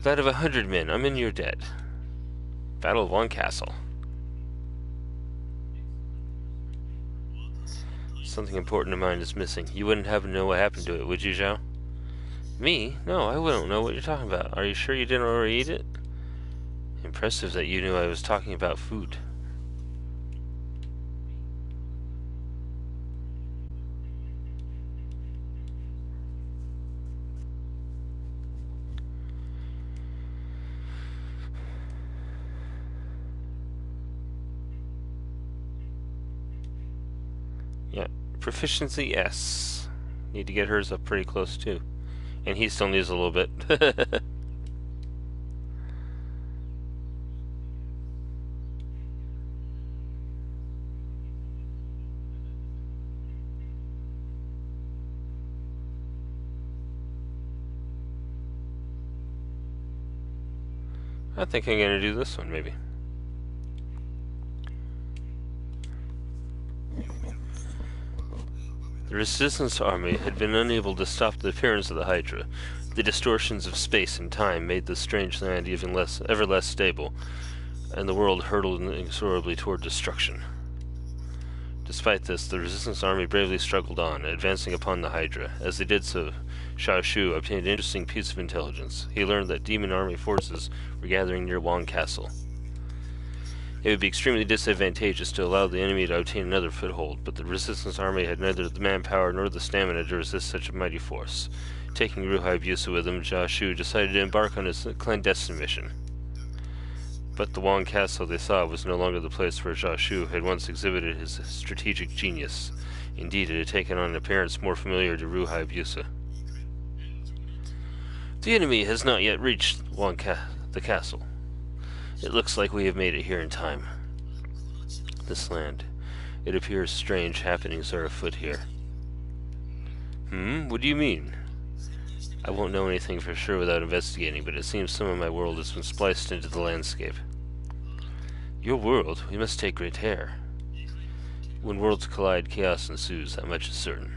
that of 100 men. I'm in your debt. Battle of one castle. Something important of mine is missing. You wouldn't happen to know what happened to it, would you, Zhao? Me? No, I wouldn't know what you're talking about. Are you sure you didn't already eat it? Impressive that you knew I was talking about food. Yeah, proficiency S. Need to get hers up pretty close too. And he still needs a little bit. I think I'm gonna do this one maybe. The resistance army had been unable to stop the appearance of the Hydra. The distortions of space and time made the strange land ever less stable, and the world hurtled inexorably toward destruction. Despite this, the resistance army bravely struggled on, advancing upon the Hydra. As they did so, Xiao Shu obtained an interesting piece of intelligence. He learned that demon army forces were gathering near Wang Castle. It would be extremely disadvantageous to allow the enemy to obtain another foothold, but the resistance army had neither the manpower nor the stamina to resist such a mighty force. Taking Ruhai Busa with him, Xiao Shu decided to embark on his clandestine mission. But the Wang Castle they saw was no longer the place where Xiao Shu had once exhibited his strategic genius. Indeed, it had taken on an appearance more familiar to Ruhai Busa. The enemy has not yet reached the castle. It looks like we have made it here in time. This land. It appears strange happenings are afoot here. What do you mean? I won't know anything for sure without investigating, but it seems some of my world has been spliced into the landscape. Your world? We must take great care. When worlds collide, chaos ensues, that much is certain.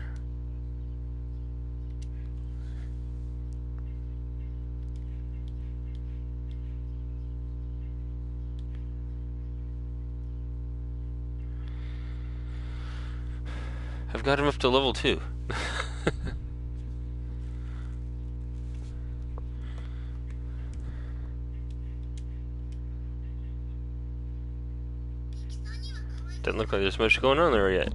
I've got him up to level 2. Doesn't look like there's much going on there yet.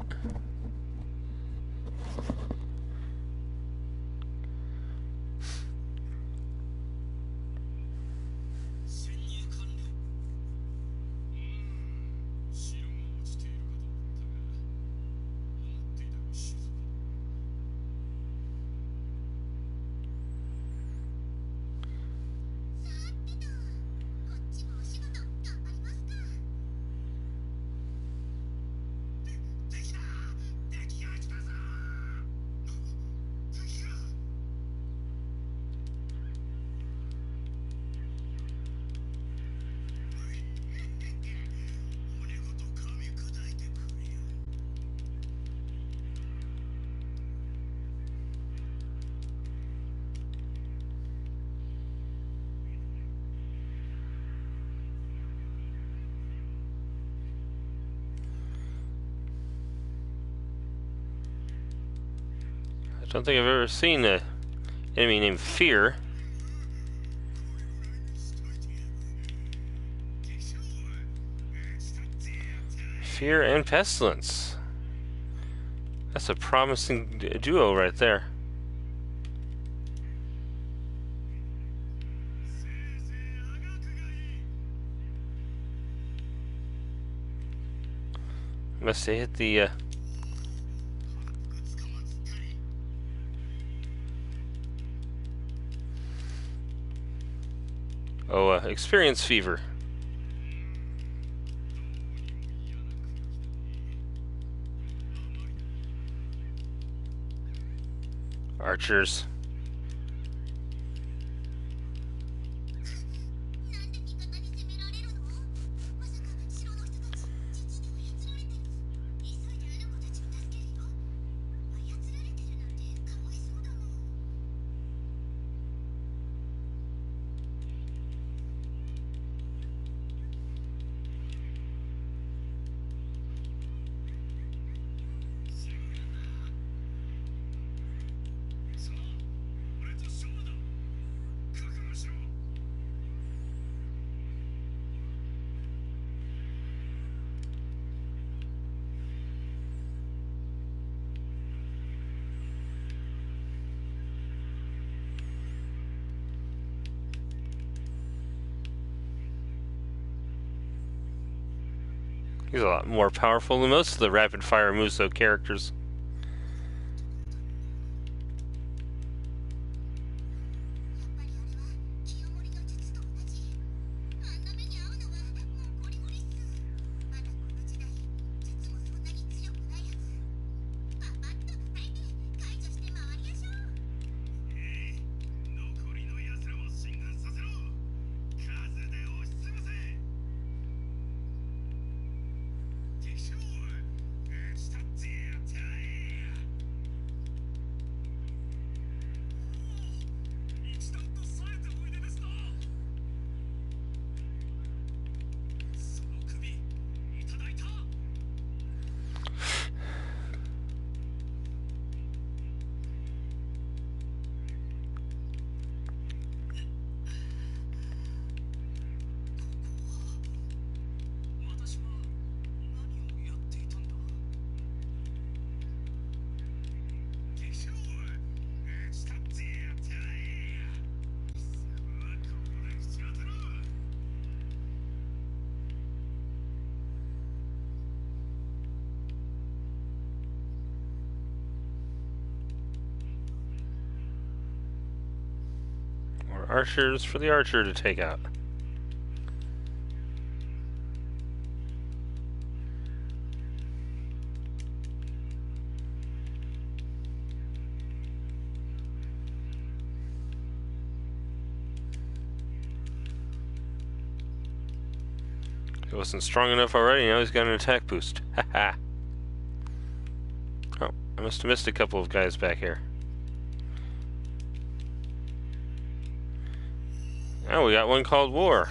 I don't think I've ever seen an enemy named Fear. Fear and Pestilence. That's a promising duo right there. Must have hit the experience fever. Archers. He's a lot more powerful than most of the rapid-fire Muso characters. More archers for the archer to take out. He wasn't strong enough already, now he's got an attack boost. Haha. Oh, I must have missed a couple of guys back here. Oh, we got one called War.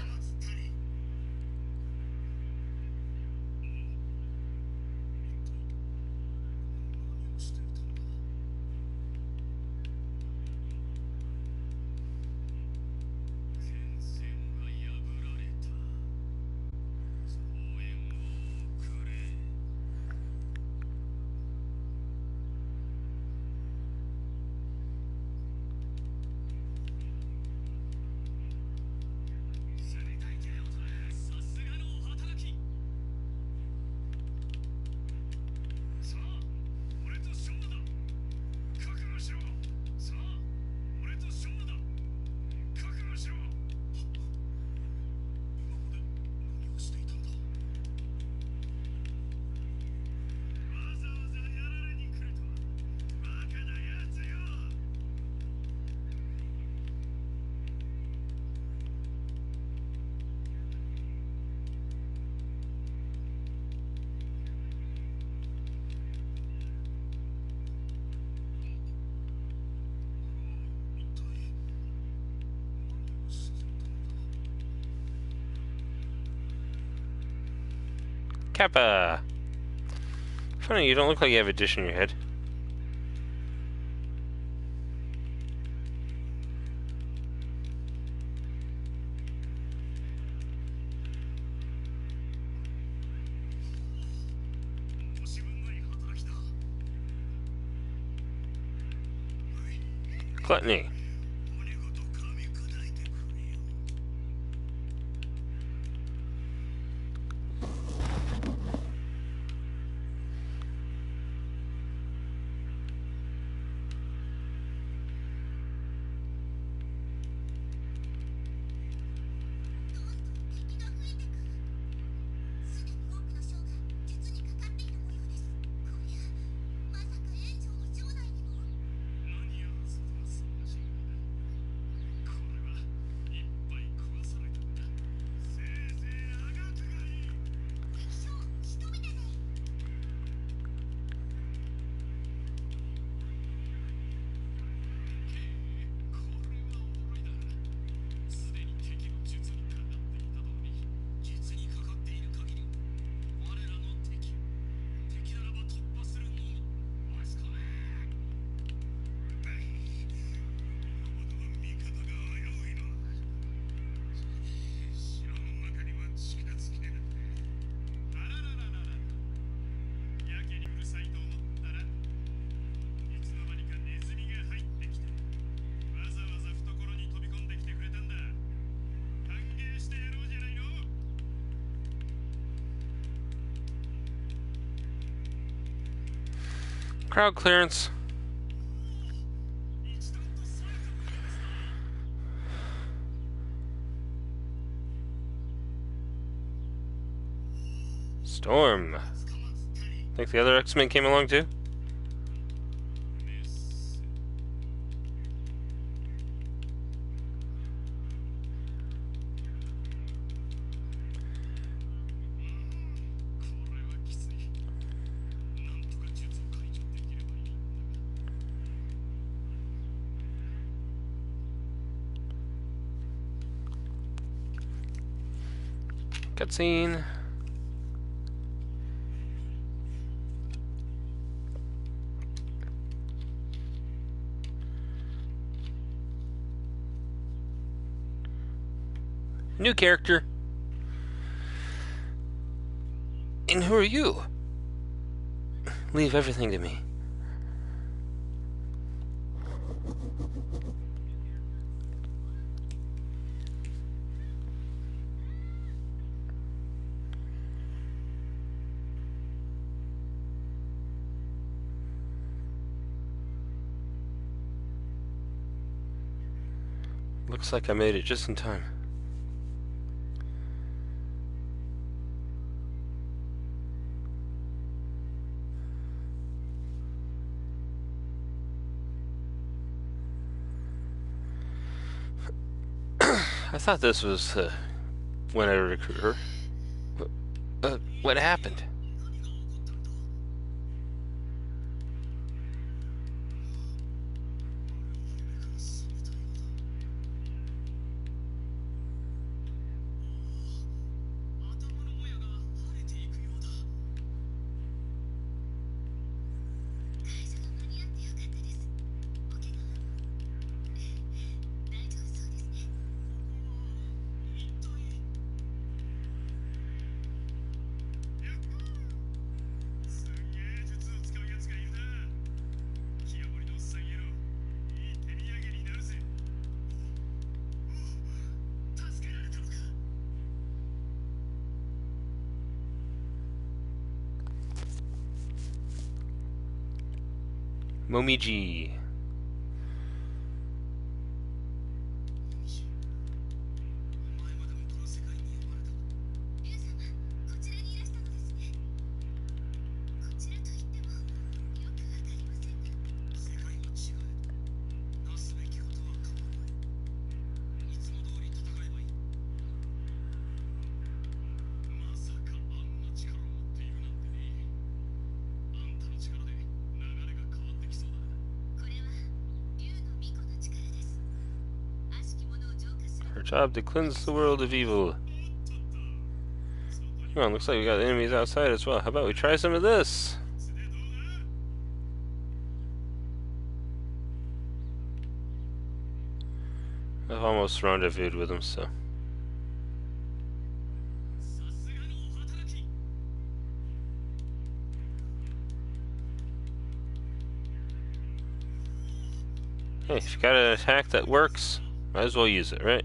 Kappa! Funny, you don't look like you have a dish in your head. Gluttony. Crowd clearance. Storm. Think the other X-Men came along too? Cutscene. New character. And who are you? Leave everything to me. Looks like I made it just in time. I thought this was when I recruit her. What happened? Momiji. Our job to cleanse the world of evil. Come on, looks like we got enemies outside as well. How about we try some of this? I've almost rendezvoused with them, so. Hey, if you got an attack that works, might as well use it, right?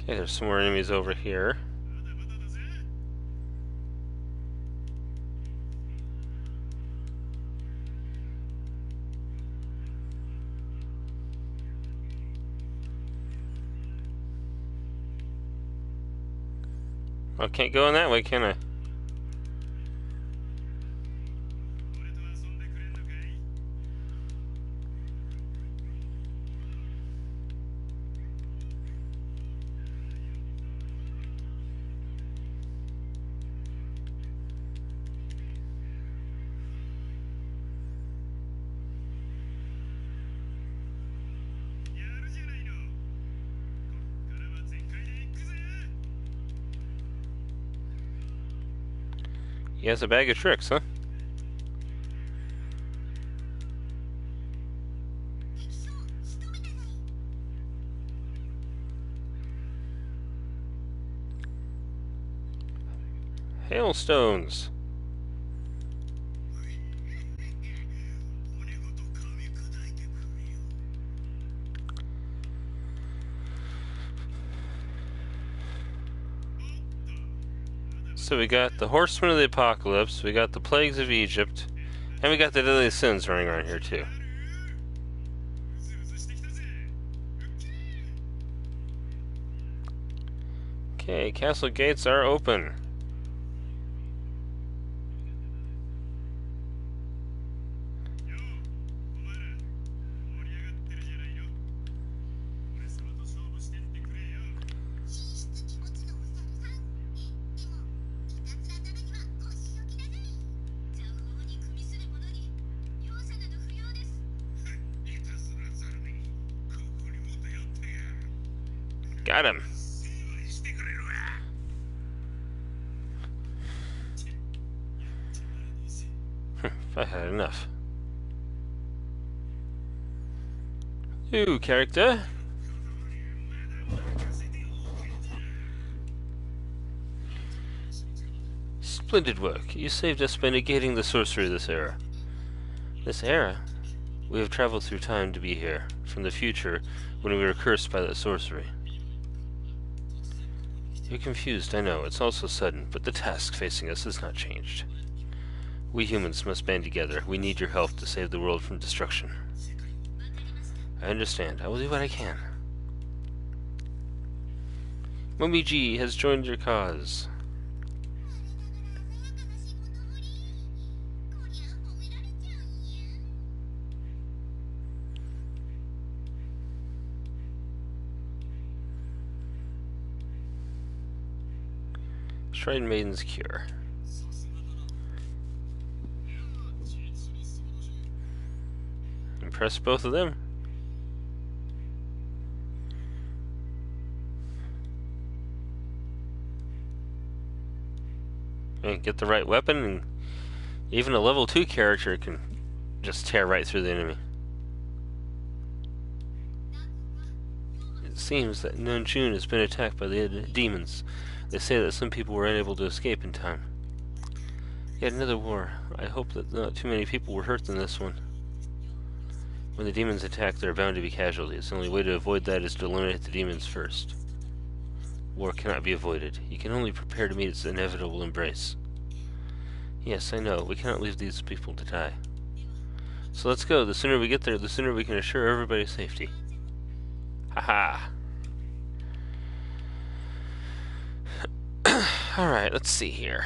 Okay, there's some more enemies over here. I can't go in that way, can I? He has a bag of tricks, huh? Hailstones. So we got the Horsemen of the Apocalypse, we got the Plagues of Egypt, and we got the Deadly Sins running around here too. Okay, castle gates are open. Got him. If I had enough. New character. Splendid work. You saved us by negating the sorcery of this era. This era? We have traveled through time to be here, from the future, when we were cursed by that sorcery. You're confused, I know. It's all so sudden, but the task facing us has not changed. We humans must band together. We need your help to save the world from destruction. I understand. I will do what I can. Momiji has joined your cause. Shrine Maiden's Cure. Impress both of them. And get the right weapon, and even a level 2 character can just tear right through the enemy. It seems that Nunchun has been attacked by the demons. They say that some people were unable to escape in time. Yet another war. I hope that not too many people were hurt in this one. When the demons attack, there are bound to be casualties. The only way to avoid that is to eliminate the demons first. War cannot be avoided. You can only prepare to meet its inevitable embrace. Yes, I know. We cannot leave these people to die. So let's go. The sooner we get there, the sooner we can assure everybody's safety. Haha! Alright, let's see here.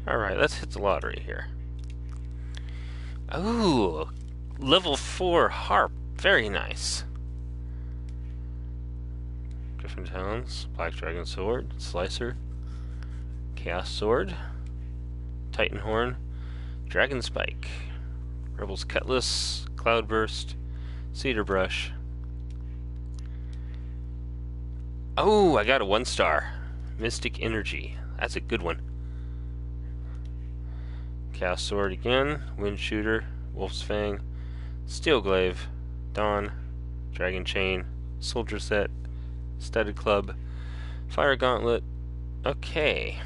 Alright, let's hit the lottery here. Ooh, level 4 harp. Very nice. Griffin Talons, Black Dragon Sword, Slicer, Chaos Sword, Titan Horn, Dragon Spike, Rebel's Cutlass, Cloudburst, Cedar Brush. Oh, I got a 1-star. Mystic Energy. That's a good one. Chaos Sword again, Wind Shooter, Wolf's Fang, Steel Glaive, Dawn, Dragon Chain, Soldier Set, Studded Club, Fire Gauntlet. Okay.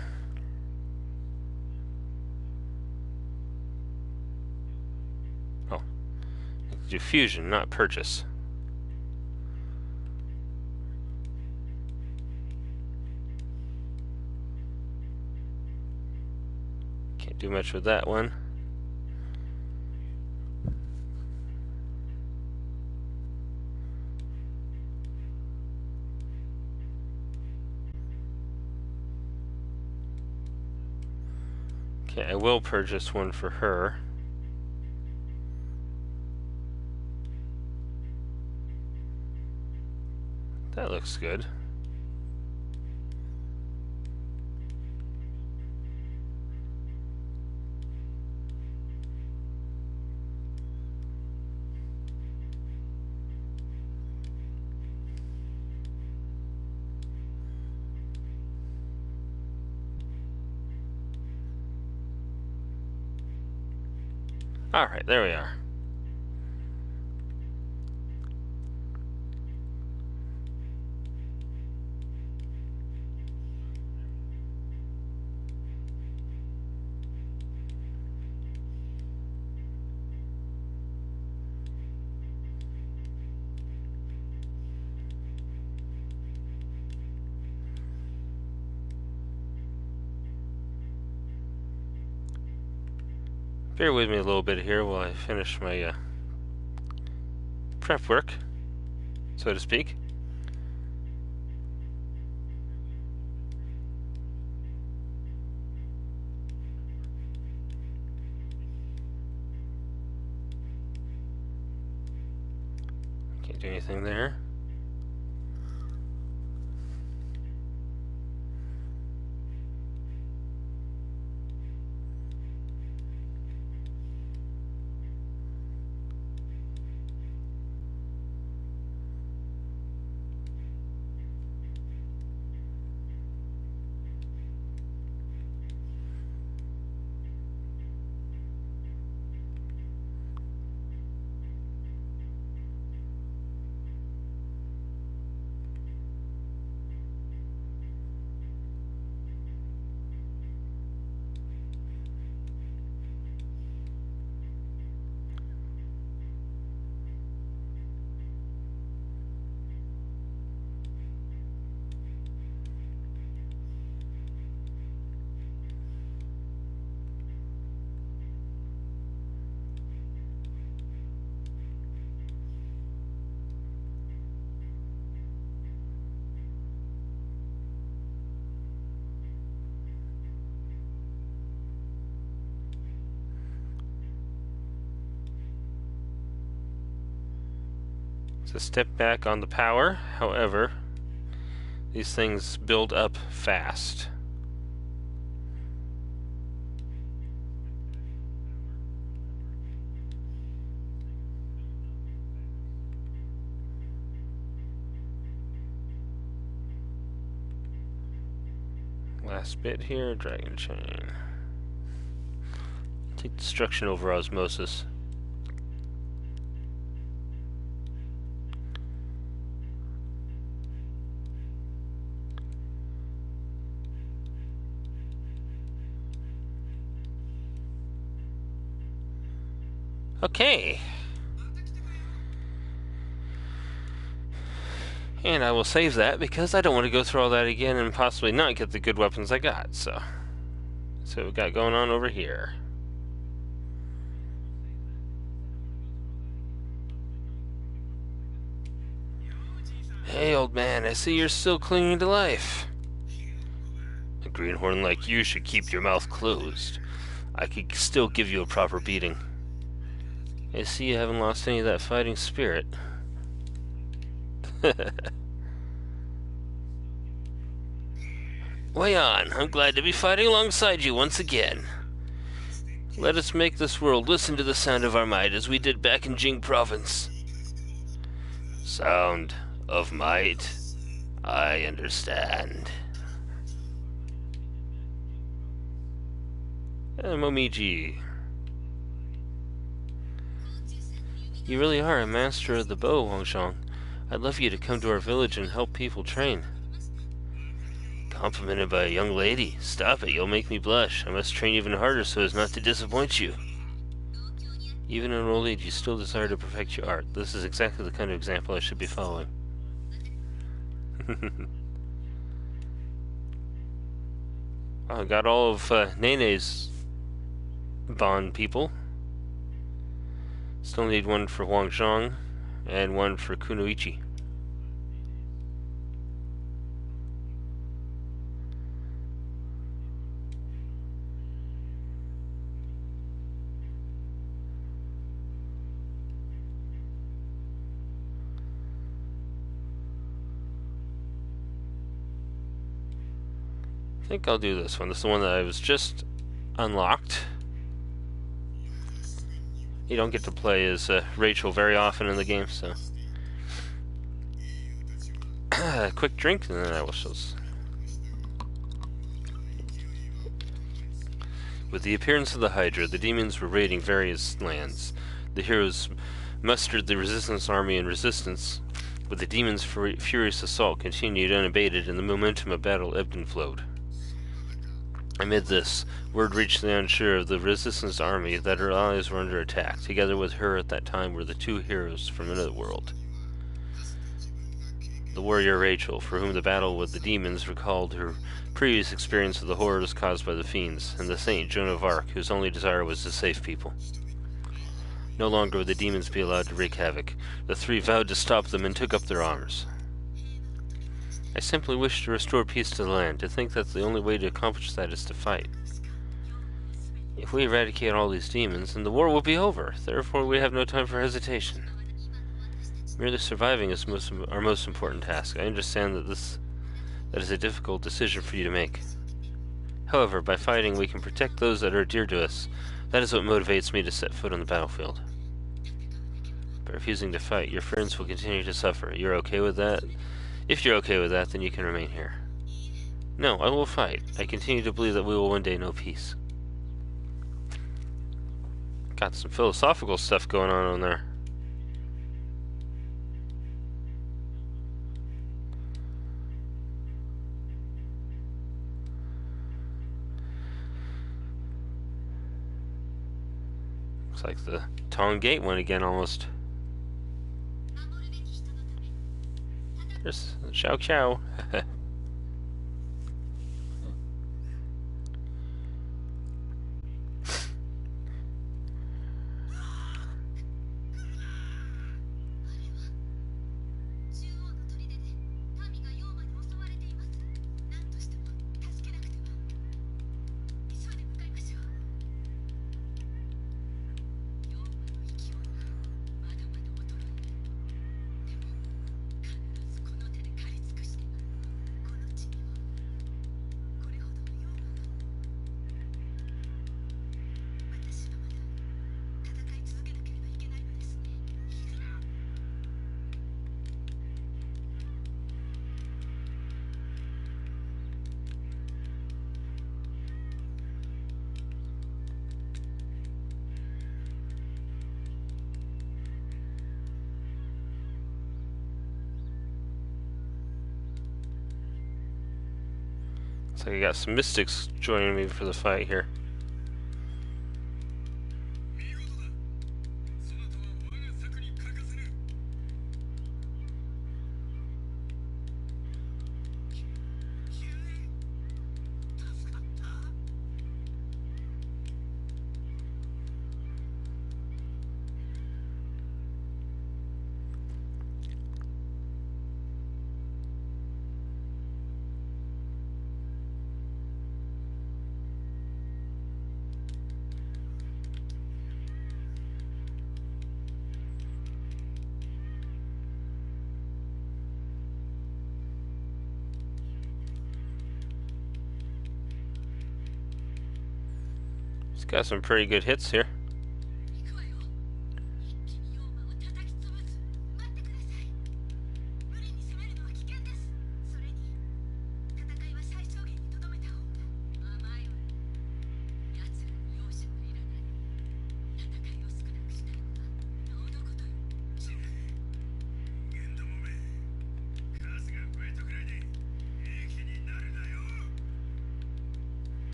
Oh. Do fusion, not purchase. Can't do much with that one. Okay, I will purchase one for her. That looks good. Alright, there we are. Bear with me a little bit here while I finish my prep work, so to speak. Can't do anything there. So step back on the power. However, these things build up fast. Last bit here, dragon chain. Take destruction over osmosis. Okay. And I will save that because I don't want to go through all that again and possibly not get the good weapons I got, so. So we got going on over here. Hey, old man, I see you're still clinging to life. A greenhorn like you should keep your mouth closed. I could still give you a proper beating. I see you haven't lost any of that fighting spirit. Way on, I'm glad to be fighting alongside you once again. Let us make this world listen to the sound of our might as we did back in Jing province. Sound of might? I understand. Momiji. You really are a master of the bow, Wangshang. I'd love you to come to our village and help people train. Complimented by a young lady. Stop it, you'll make me blush. I must train even harder so as not to disappoint you. Even in old age, you still desire to perfect your art. This is exactly the kind of example I should be following. I got all of Nene's bond people. Still need one for Wangzhong and one for Kunoichi. I think I'll do this one. This is the one that I was just unlocked. You don't get to play as Rachel very often in the game, so. Quick drink, and then I will show. With the appearance of the Hydra, the demons were raiding various lands. The heroes mustered the resistance army, and resistance, with the demons' furious assault, continued unabated, and the momentum of battle ebbed and flowed. Amid this, word reached the unsure of the resistance army that her allies were under attack. Together with her at that time were the two heroes from another world. The warrior Rachel, for whom the battle with the demons recalled her previous experience of the horrors caused by the fiends, and the saint Joan of Arc, whose only desire was to save people. No longer would the demons be allowed to wreak havoc. The three vowed to stop them and took up their arms. I simply wish to restore peace to the land. To think that the only way to accomplish that is to fight. If we eradicate all these demons, then the war will be over. Therefore, we have no time for hesitation. Merely surviving is our most important task. I understand that that is a difficult decision for you to make. However, by fighting, we can protect those that are dear to us. That is what motivates me to set foot on the battlefield. By refusing to fight, your friends will continue to suffer. You're okay with that? If you're okay with that, then you can remain here. No, I will fight. I continue to believe that we will one day know peace. Got some philosophical stuff going on there. Looks like the Tong Gate went again almost. There's Xiao Qiao. Looks like I got some mystics joining me for the fight here. It's got some pretty good hits here.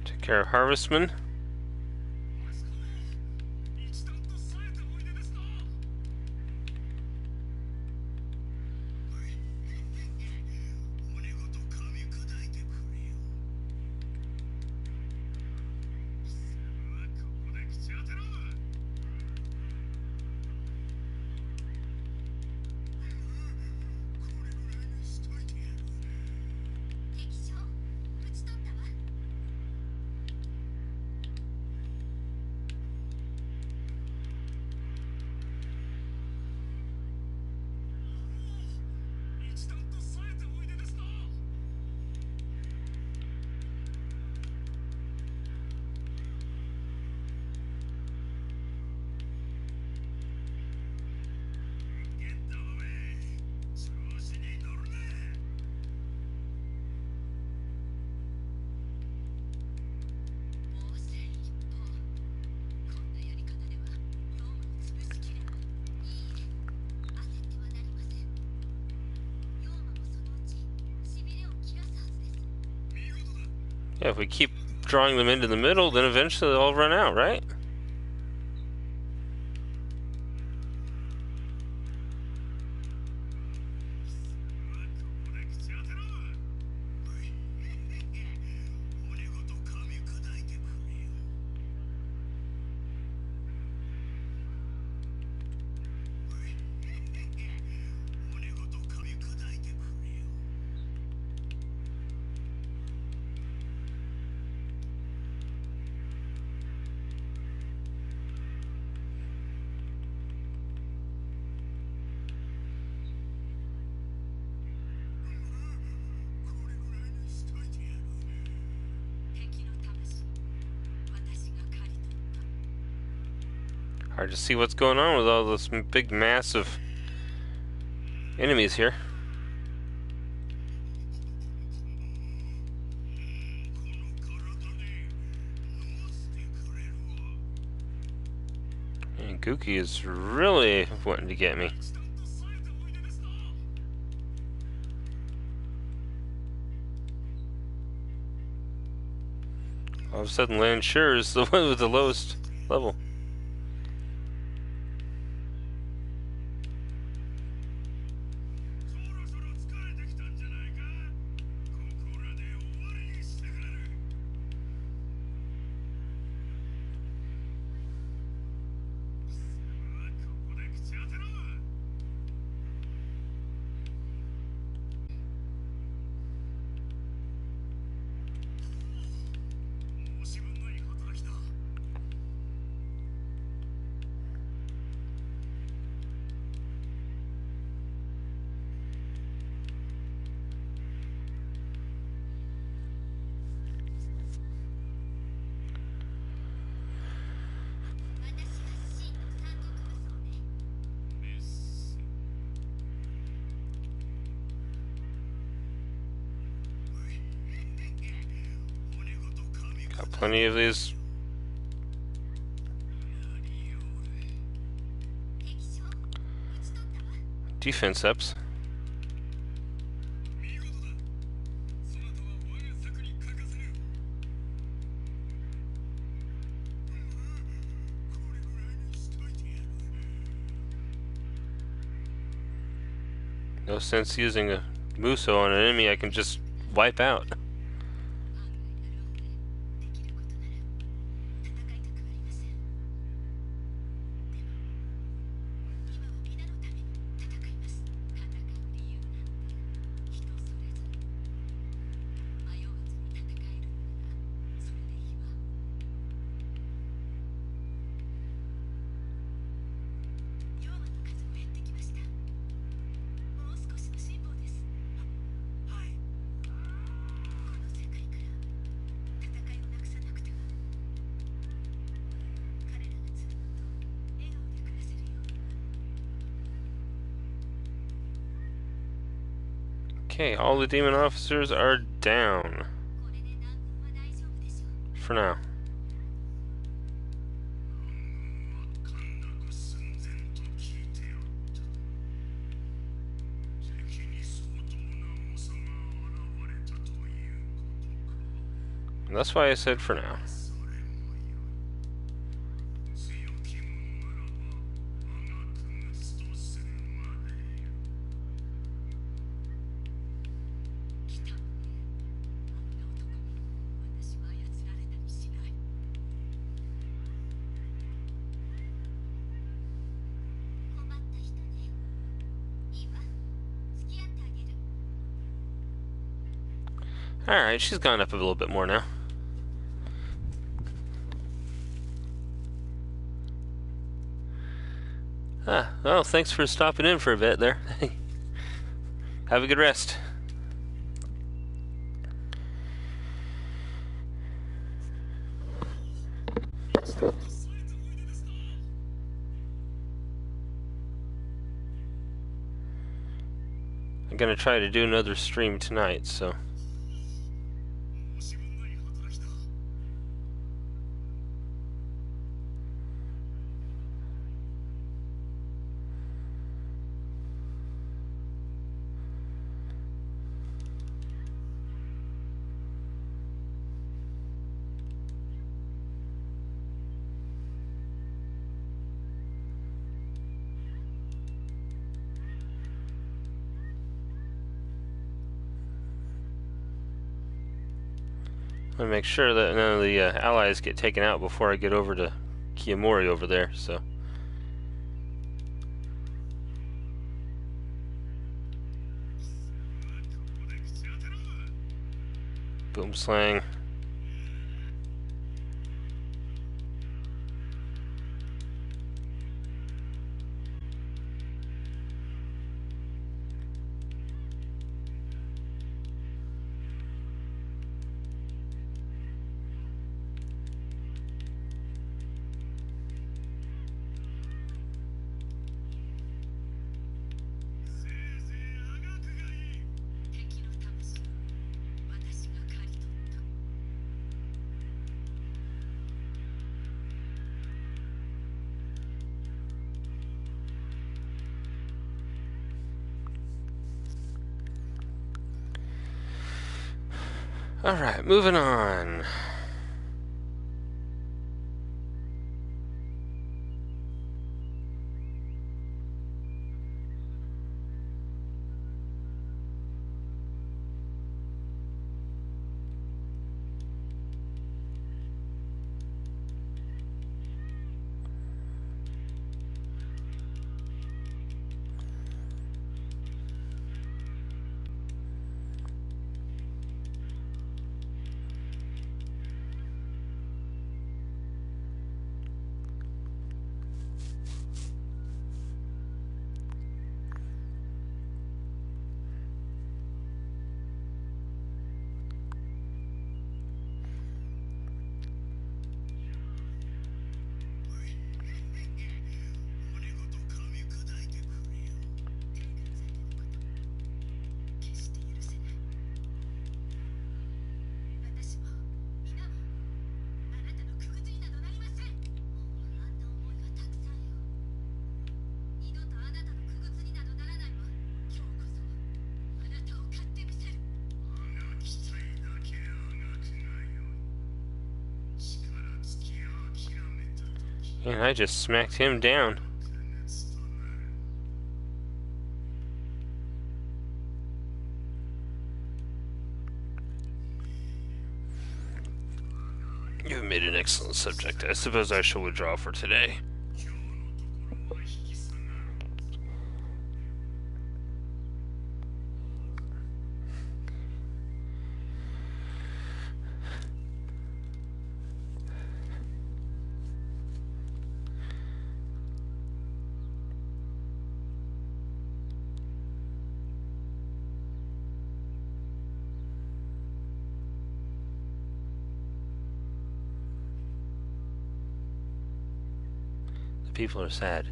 Take care of Harvestman. Yeah, if we keep drawing them into the middle, then eventually they'll all run out, right? Hard to see what's going on with all this big mass of enemies here. And Gookie is really wanting to get me. All of a sudden, Landsure is the one with the lowest level. Got plenty of these defense ups. No sense using a Muso on an enemy I can just wipe out. Okay, all the demon officers are down. For now. And that's why I said for now. Alright, she's gone up a little bit more now. Ah, well, thanks for stopping in for a bit there. Have a good rest. I'm gonna try to do another stream tonight, so. I make sure that none of the allies get taken out before I get over to Kiyomori over there, so. Boom slang. Alright, moving on. And I just smacked him down. You've made an excellent subject. I suppose I shall withdraw for today. People are sad,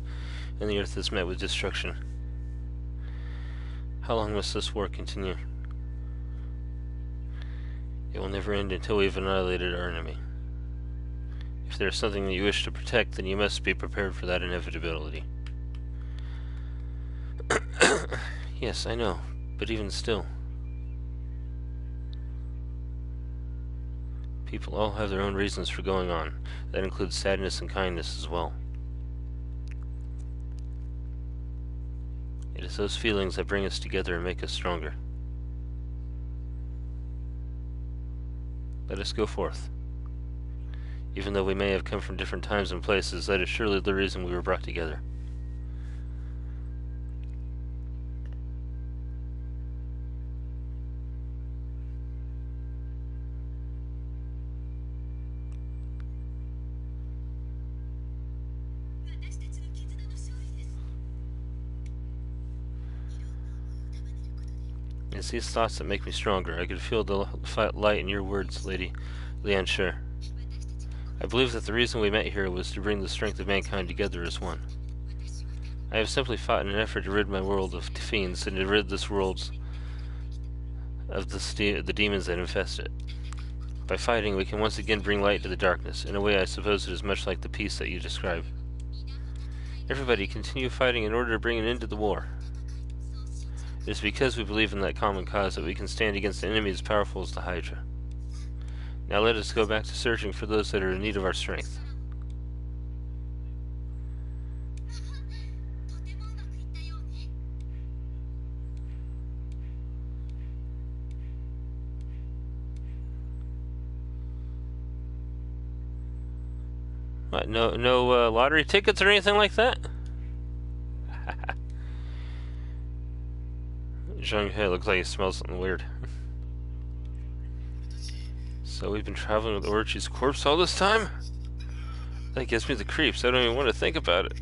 and the earth is met with destruction. How long must this war continue? It will never end until we have annihilated our enemy. If there is something that you wish to protect, then you must be prepared for that inevitability. Yes, I know, but even still. People all have their own reasons for going on. That includes sadness and kindness as well. It is those feelings that bring us together and make us stronger. Let us go forth. Even though we may have come from different times and places, that is surely the reason we were brought together. It's these thoughts that make me stronger. I could feel the light in your words, Lady Liansher. I believe that the reason we met here was to bring the strength of mankind together as one. I have simply fought in an effort to rid my world of fiends and to rid this world of the demons that infest it. By fighting, we can once again bring light to the darkness. In a way, I suppose it is much like the peace that you describe. Everybody, continue fighting in order to bring an end to the war. It is because we believe in that common cause that we can stand against an enemy as powerful as the Hydra. Now let us go back to searching for those that are in need of our strength. What, no lottery tickets or anything like that? Zhang He looks like he smells something weird. So we've been traveling with Orochi's corpse all this time? That gives me the creeps. I don't even want to think about it.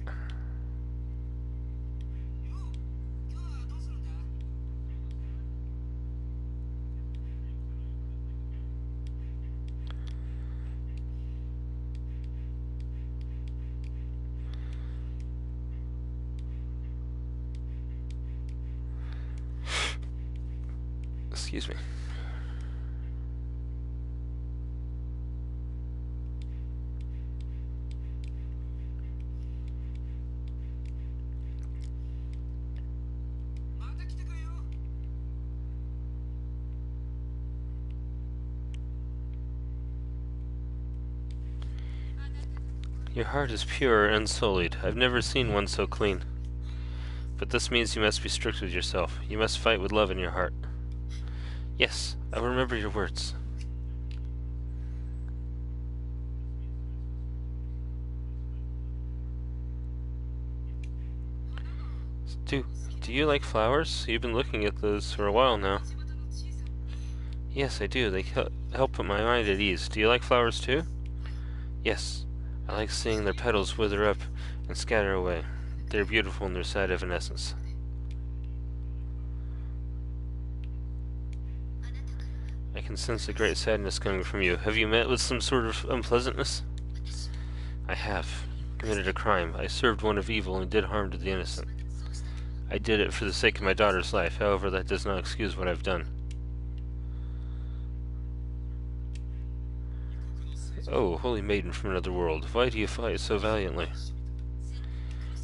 Excuse me. Your heart is pure and unsullied. I've never seen one so clean. But this means you must be strict with yourself. You must fight with love in your heart. Yes, I will remember your words. Do you like flowers? You've been looking at those for a while now. Yes, I do. They help put my mind at ease. Do you like flowers too? Yes. I like seeing their petals wither up and scatter away. They're beautiful in their sad evanescence. I can sense a great sadness coming from you. Have you met with some sort of unpleasantness? I have. Committed a crime. I served one of evil and did harm to the innocent. I did it for the sake of my daughter's life. However, that does not excuse what I've done. Oh, holy maiden from another world, why do you fight so valiantly?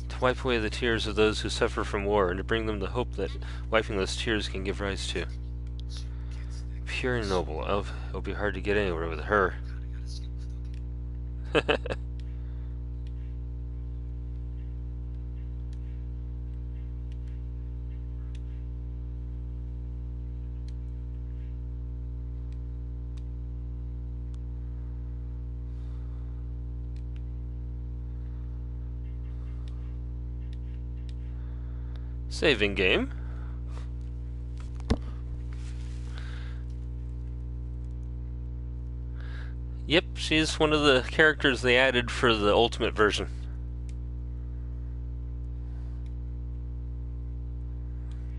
To wipe away the tears of those who suffer from war, and to bring them the hope that wiping those tears can give rise to. Pure and noble. It'll be hard to get anywhere with her. Saving game. Yep, she's one of the characters they added for the Ultimate version.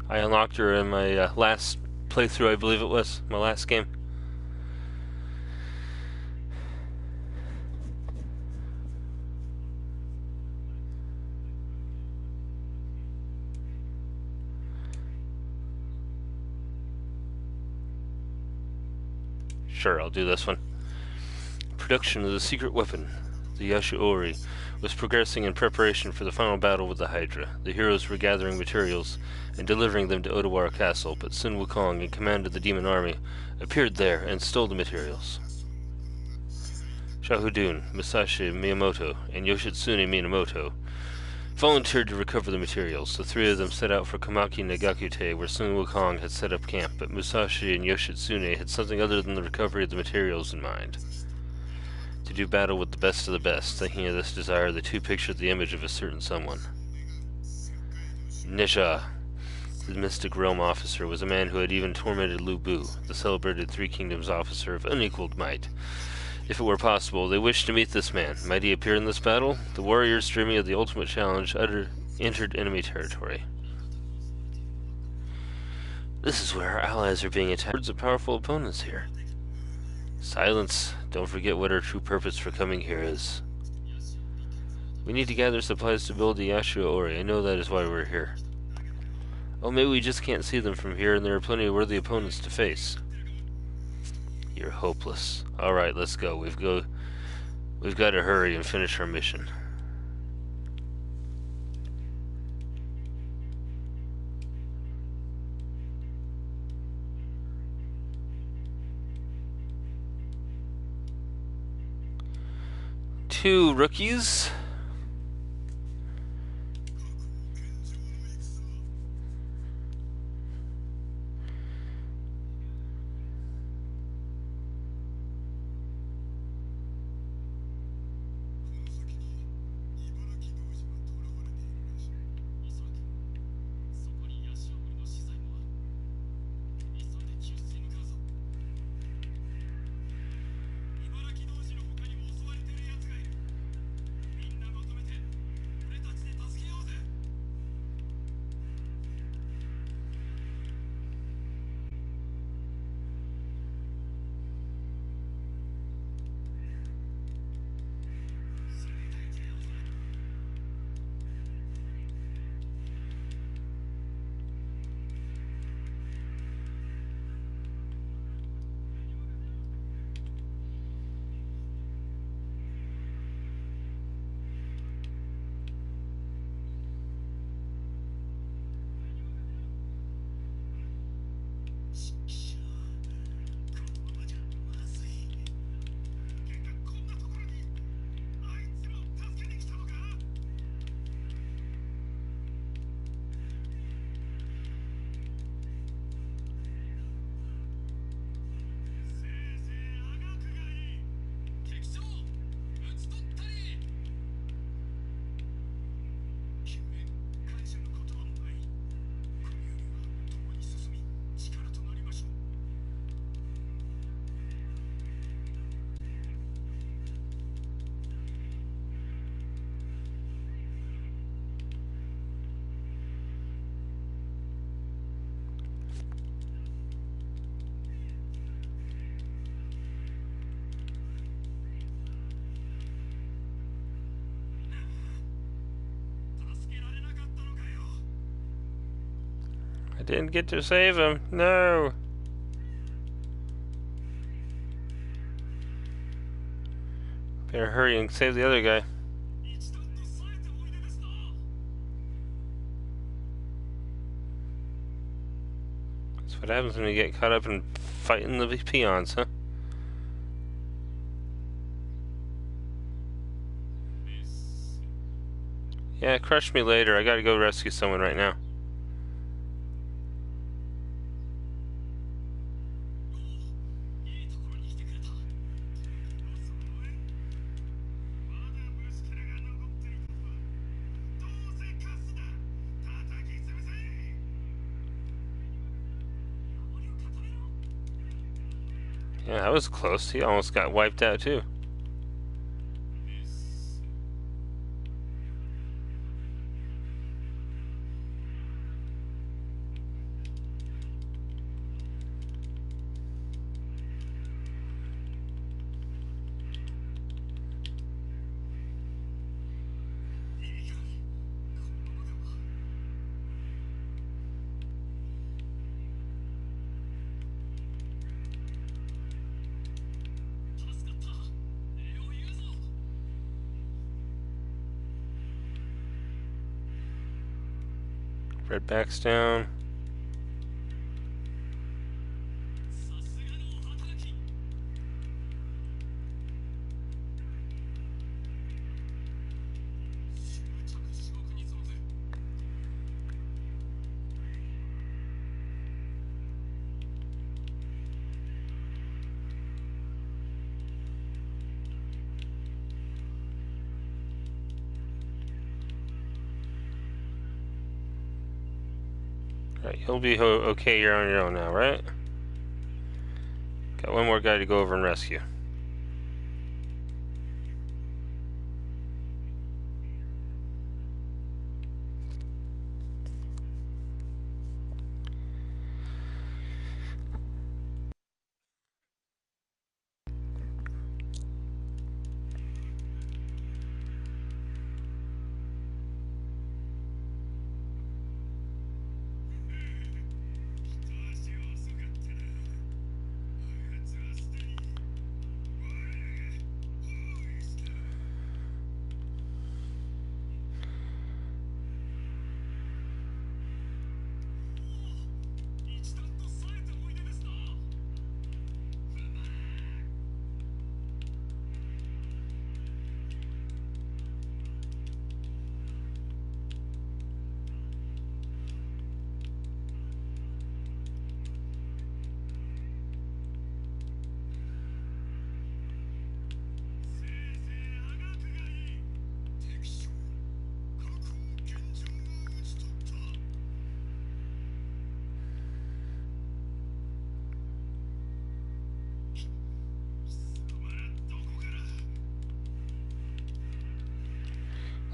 I unlocked her in my last playthrough, I believe it was, my last game. Sure, I'll do this one. Production of the secret weapon, the Yashiori, was progressing in preparation for the final battle with the Hydra. The heroes were gathering materials and delivering them to Odawara Castle, but Sun Wukong, in command of the demon army, appeared there and stole the materials. Shahudun, Musashi Miyamoto, and Yoshitsune Minamoto volunteered to recover the materials. The three of them set out for Kamaki Nagakute, where Sun Wukong had set up camp, but Musashi and Yoshitsune had something other than the recovery of the materials in mind. To do battle with the best of the best. Thinking of this desire, the two pictured the image of a certain someone. Nisha, the mystic realm officer, was a man who had even tormented Lu Bu, the celebrated Three Kingdoms officer of unequaled might. If it were possible, they wished to meet this man. Might he appear in this battle? The warriors, dreaming of the ultimate challenge, entered enemy territory. This is where our allies are being attacked. Hordes of powerful opponents here. Silence. Don't forget what our true purpose for coming here is. We need to gather supplies to build the Yashiori. I know that is why we're here. Oh, maybe we just can't see them from here, and there are plenty of worthy opponents to face. You're hopeless. Alright, let's go. We've got to hurry and finish our mission. Two rookies. I didn't get to save him. No. Better hurry and save the other guy. That's what happens when you get caught up in fighting the peons, huh? Yeah, crush me later. I gotta go rescue someone right now. Yeah, that was close. He almost got wiped out too. Red backs down. Right, you'll be okay. You're on your own now, right? Got one more guy to go over and rescue.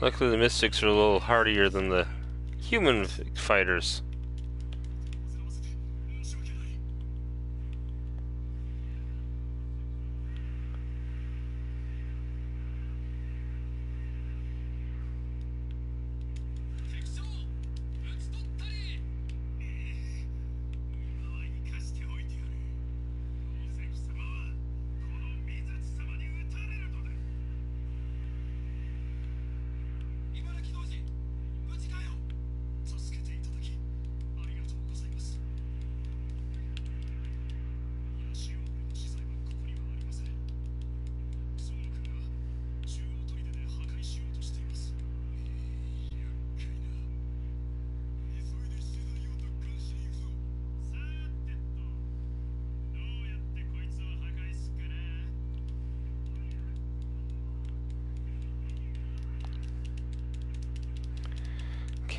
Luckily, the Mystics are a little hardier than the human fighters.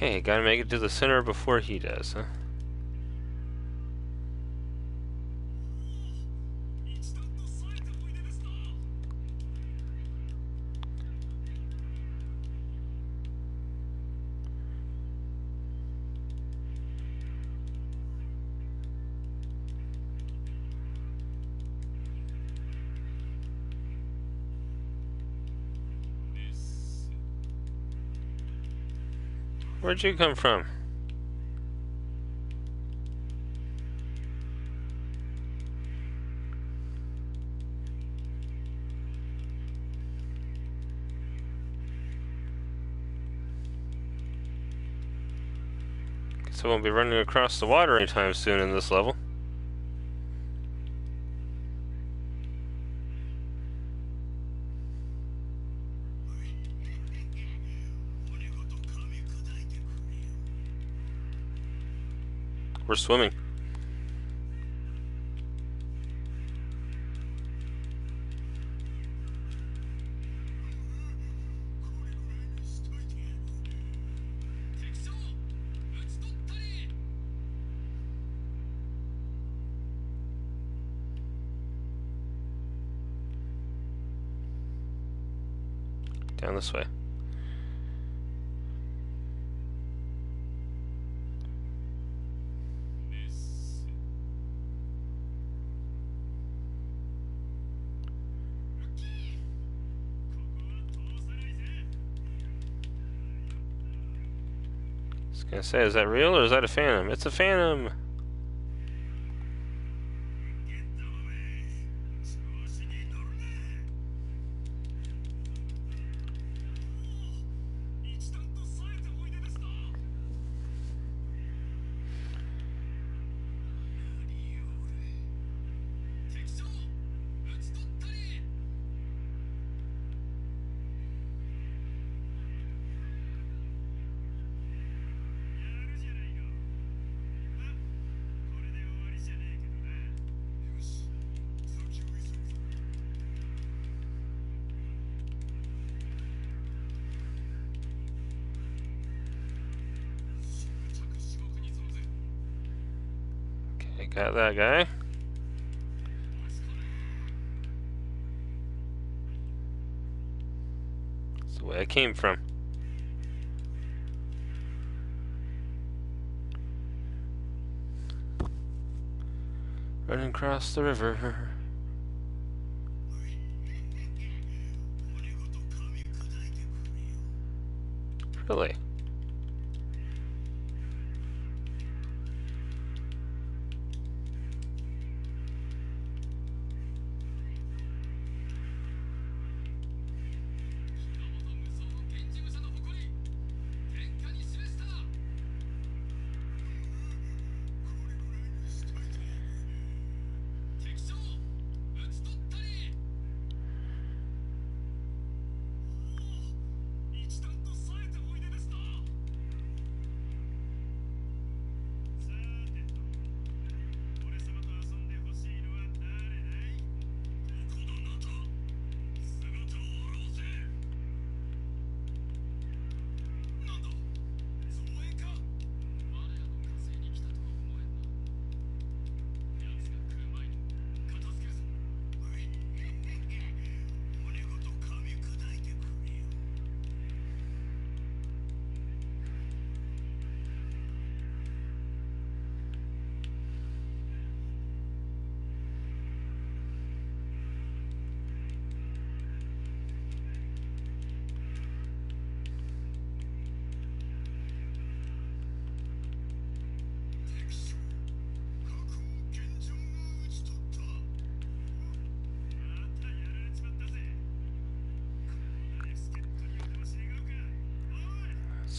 Okay, gotta make it to the center before he does, huh? Where'd you come from? So we'll be running across the water anytime soon in this level. We're swimming. Down this way. I was gonna say, is that real or is that a phantom? It's a phantom! Okay, got that guy. That's the way I came from. Running across the river. Really?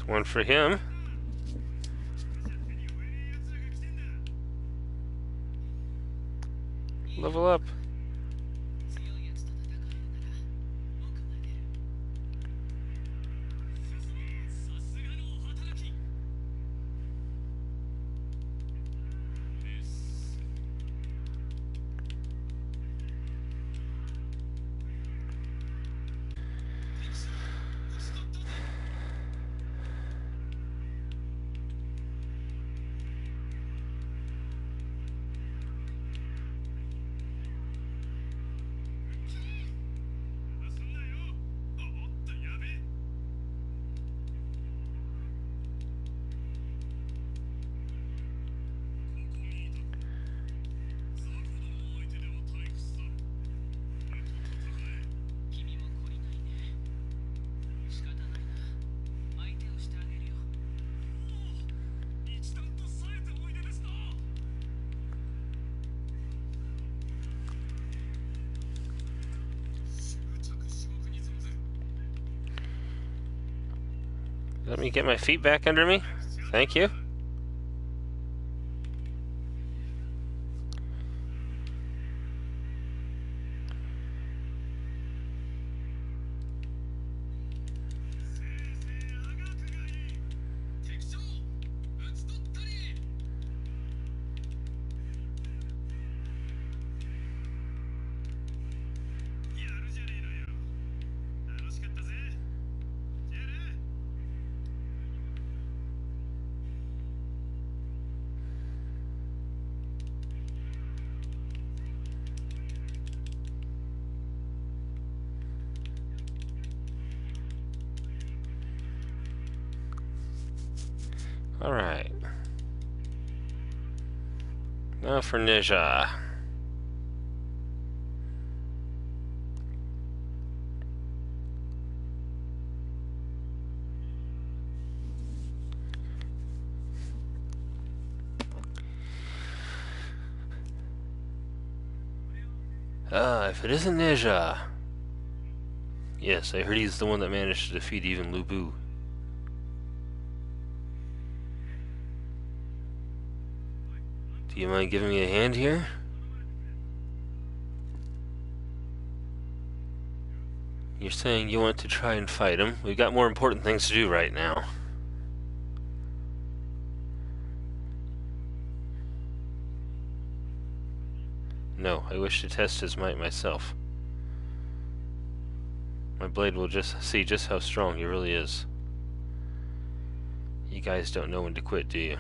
It's one for him. Level up. Let me get my feet back under me. Thank you. Alright. Now for Ninja. If it isn't Ninja. Yes, I heard he's the one that managed to defeat even Lu Bu. Do you mind giving me a hand here? You're saying you want to try and fight him? We've got more important things to do right now. No, I wish to test his might myself. My blade will just see just how strong he really is. You guys don't know when to quit, do you?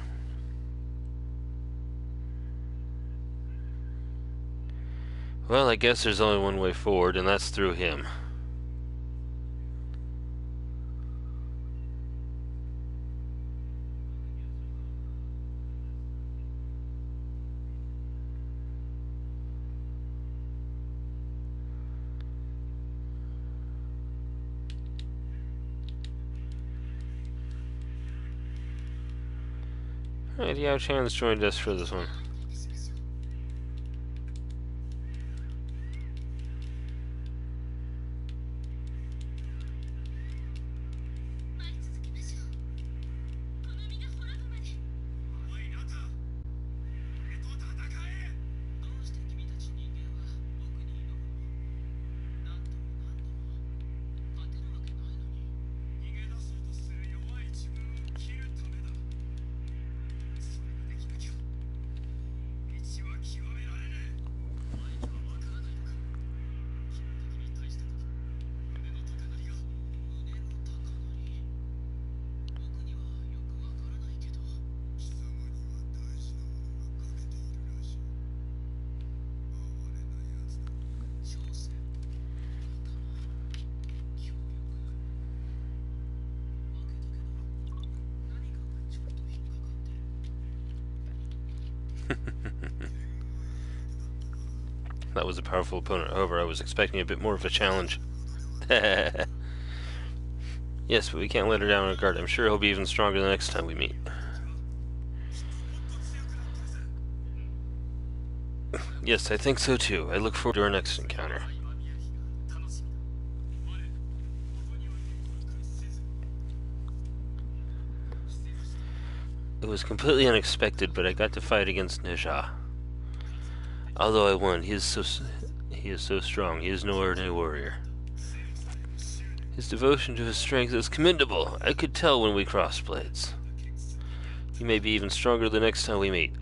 Well, I guess there's only one way forward, and that's through him. Alright, Yao Chan's joined us for this one. That was a powerful opponent. However, I was expecting a bit more of a challenge. Yes, but we can't let her down on guard. I'm sure he'll be even stronger the next time we meet. Yes, I think so too. I look forward to our next encounter. It was completely unexpected, but I got to fight against Ninja. Although I won, he is so strong. He is no ordinary warrior. His devotion to his strength is commendable. I could tell when we crossed blades. He may be even stronger the next time we meet.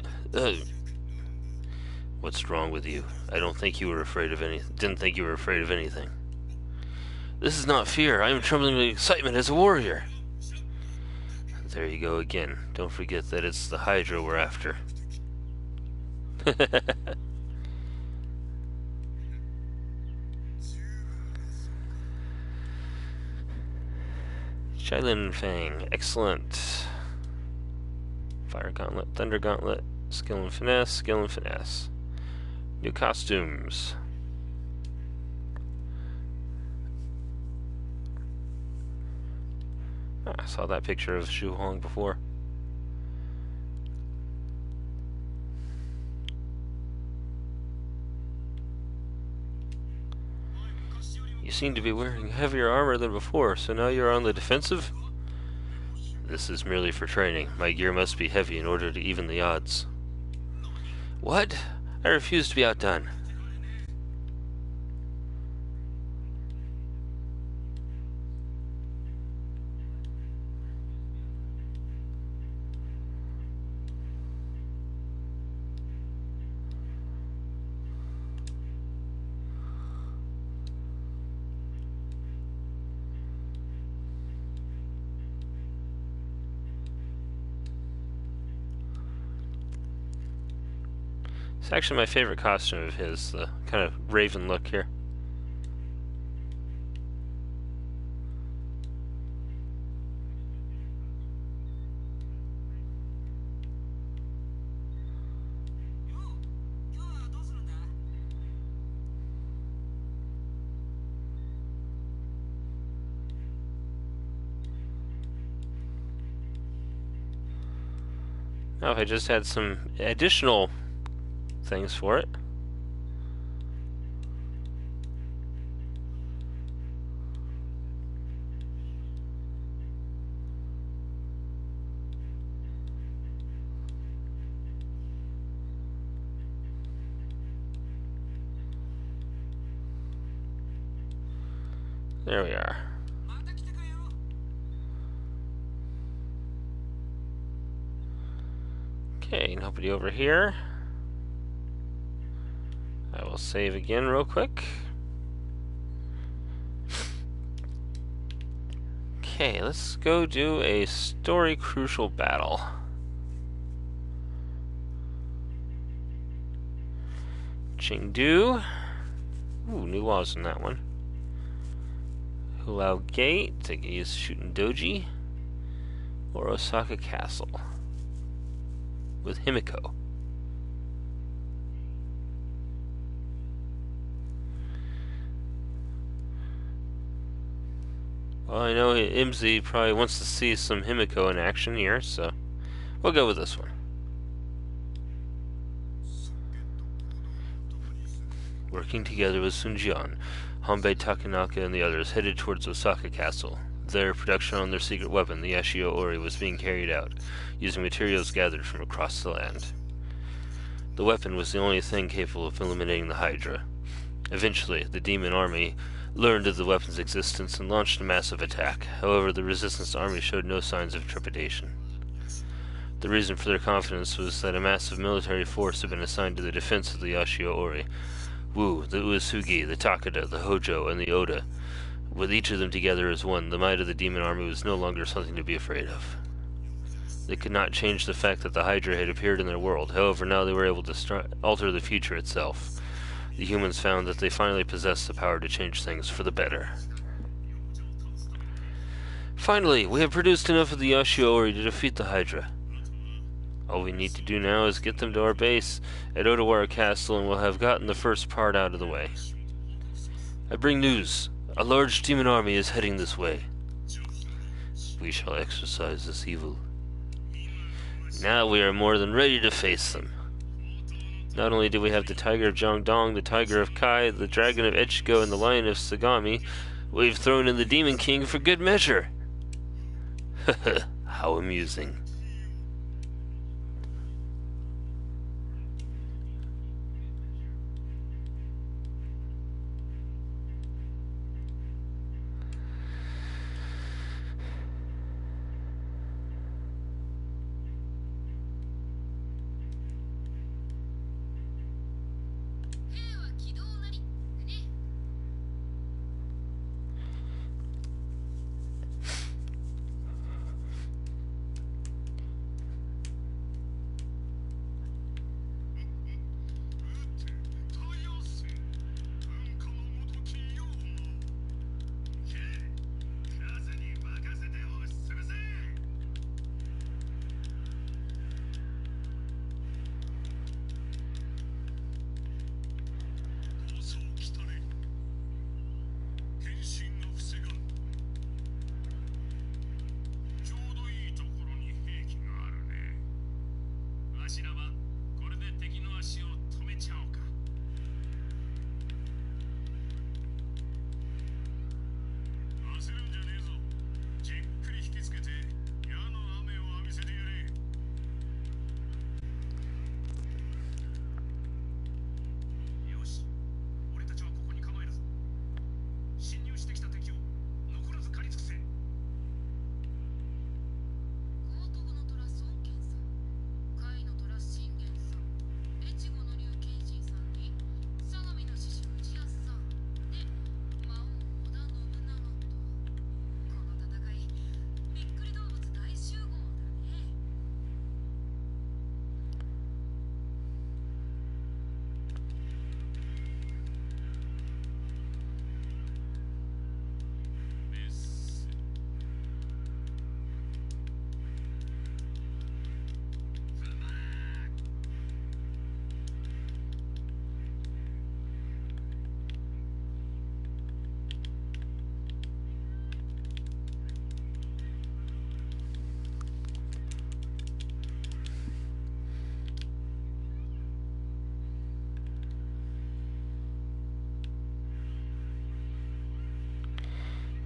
What's wrong with you? I don't think you were afraid of anything. Didn't think you were afraid of anything. This is not fear. I am trembling with excitement as a warrior. There you go again. Don't forget that it's the Hydra we're after. Shaolin Fang, excellent. Fire Gauntlet, Thunder Gauntlet, Skill and Finesse, Skill and Finesse. New costumes. I saw that picture of Shu Hong before. You seem to be wearing heavier armor than before, so now you're on the defensive? This is merely for training. My gear must be heavy in order to even the odds. What? I refuse to be outdone. It's actually my favorite costume of his, the kind of raven look here. Now if I just had some additional things for it. There we are. Okay, nobody over here. I will save again real quick. Okay, let's go do a story crucial battle. Chengdu. Ooh, new laws in that one. Hulao Gate to use shooting Doji. Or Osaka Castle. With Himiko. Well, I know Imzi probably wants to see some Himiko in action here, so we'll go with this one. Working together with Sunjian, Hanbei Takanaka and the others headed towards Osaka Castle. There, production on their secret weapon, the Yashio Ori, was being carried out, using materials gathered from across the land. The weapon was the only thing capable of eliminating the Hydra. Eventually, the demon army learned of the weapon's existence and launched a massive attack. However, the resistance army showed no signs of trepidation. The reason for their confidence was that a massive military force had been assigned to the defense of the Yashio Ori. Wu, the Uesugi, the Takeda, the Hojo, and the Oda. With each of them together as one, the might of the demon army was no longer something to be afraid of. They could not change the fact that the Hydra had appeared in their world. However, now they were able to alter the future itself. The humans found that they finally possessed the power to change things for the better. Finally, we have produced enough of the Yashio Ori to defeat the Hydra. All we need to do now is get them to our base at Odawara Castle, and we'll have gotten the first part out of the way. I bring news. A large demon army is heading this way. We shall exorcise this evil. Now we are more than ready to face them. Not only do we have the Tiger of Jiangdong, the Tiger of Kai, the Dragon of Ichigo, and the Lion of Sagami, we've thrown in the Demon King for good measure. How amusing.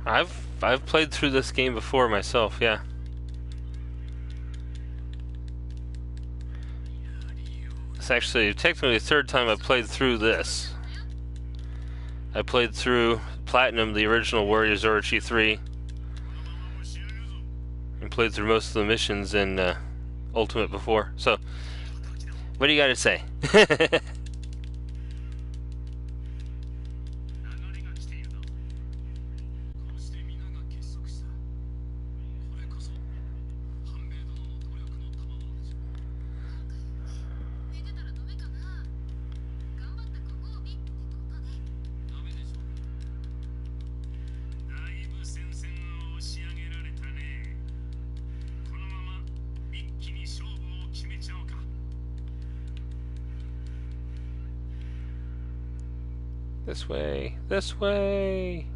I've played through this game before myself, yeah. It's actually technically the third time I played through this. I played through Platinum, the original Warriors Orochi 3, and played through most of the missions in Ultimate before. So, what do you got to say? This way, this way.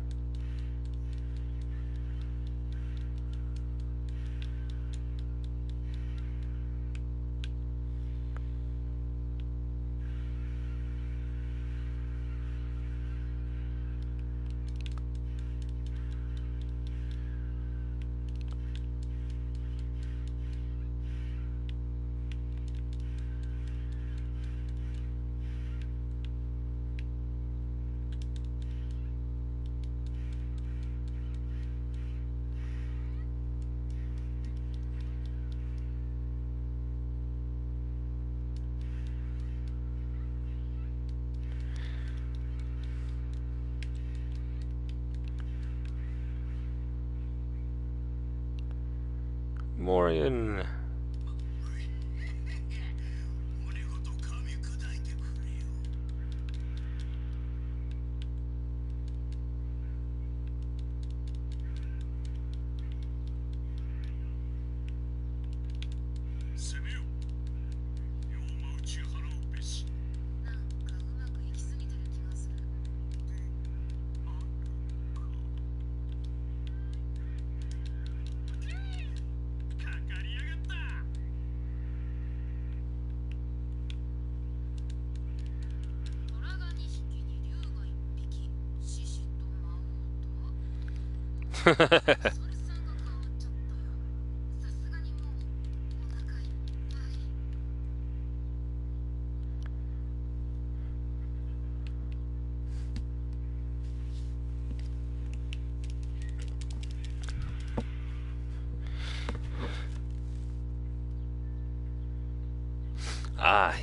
Morian.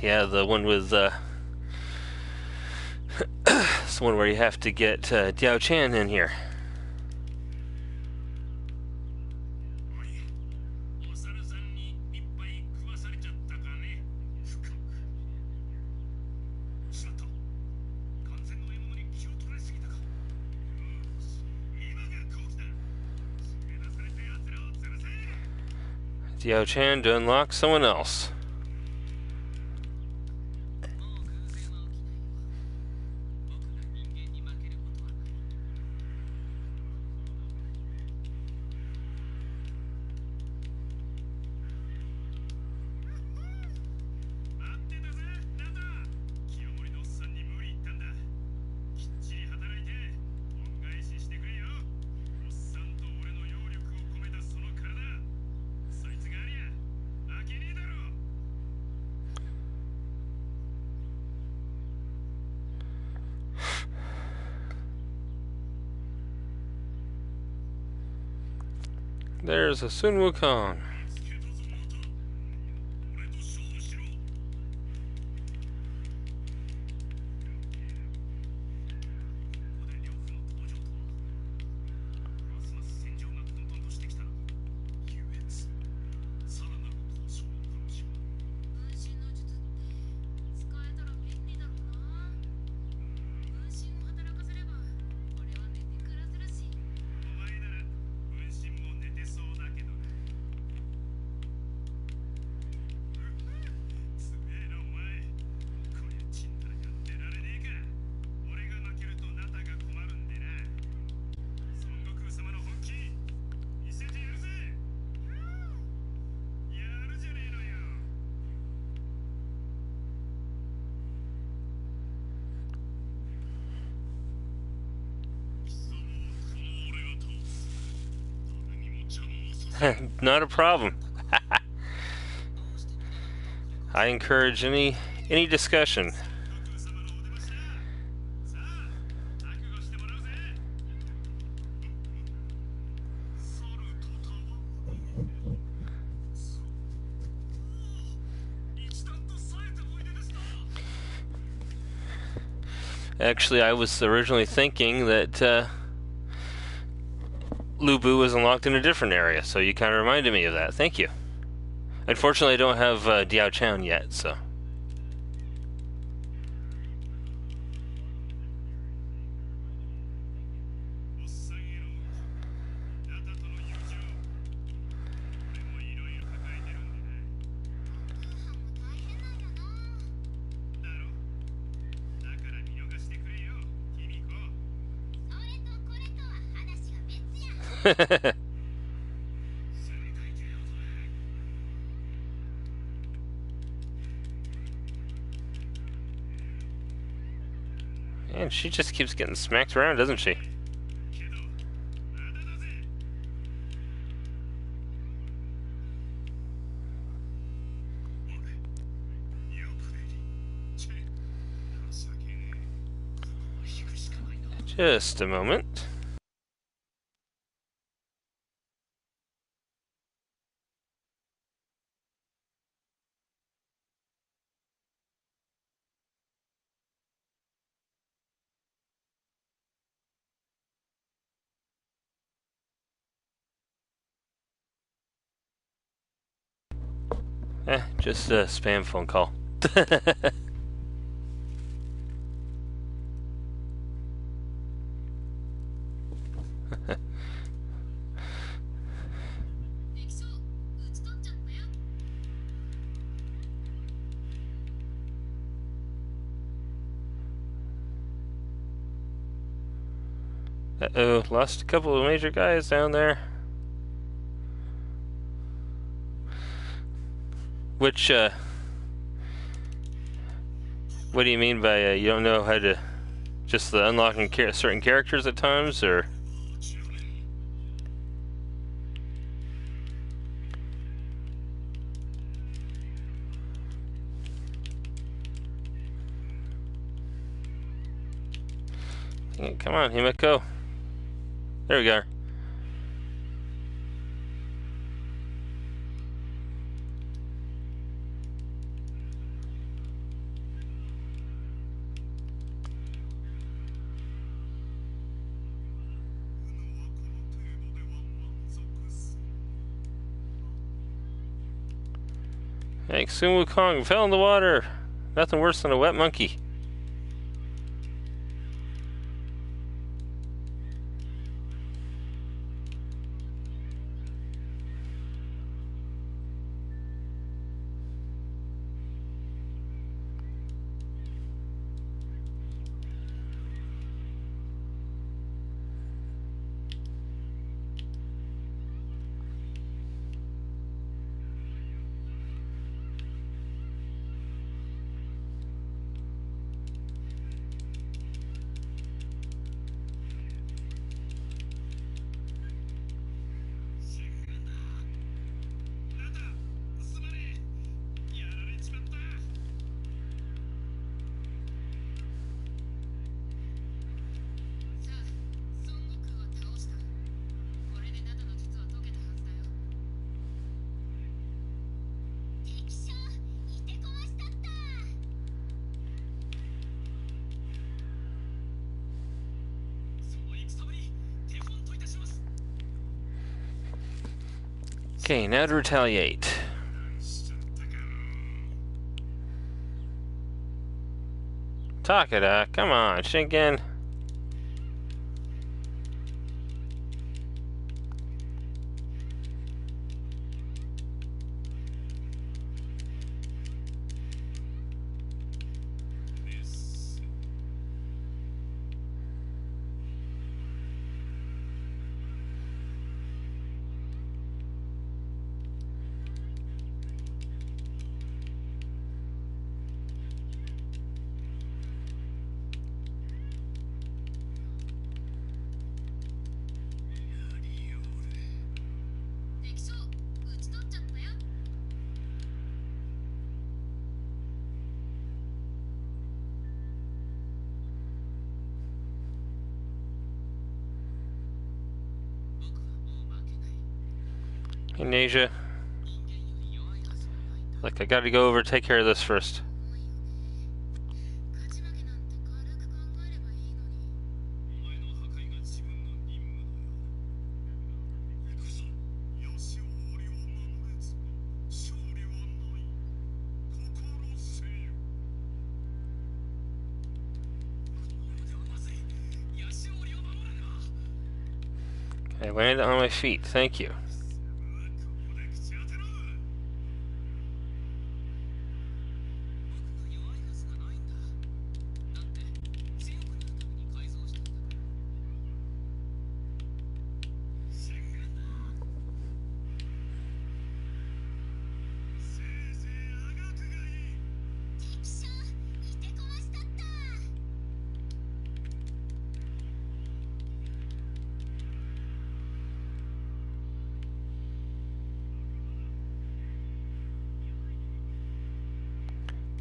Yeah, the one with it's the one where you have to get Diao Chan in here. Diao Chan to unlock someone else. There's a Sun Wukong. Not a problem. I encourage any discussion. Actually, I was originally thinking that Lubu was unlocked in a different area, so you kind of reminded me of that. Thank you. Unfortunately, I don't have Diao Chan yet, so. And she just keeps getting smacked around, doesn't she? Just a moment. Just a spam phone call. Uh-oh, lost a couple of major guys down there. Which, what do you mean by you don't know how to, just the unlocking certain characters at times, or? Yeah, come on, Himiko. There we go. Hey, Sun Wukong fell in the water. Nothing worse than a wet monkey. Okay, now to retaliate. Takeda, come on, Shinken. Hey, Nasia. Like, I gotta go over and take care of this first. I landed on my feet, thank you.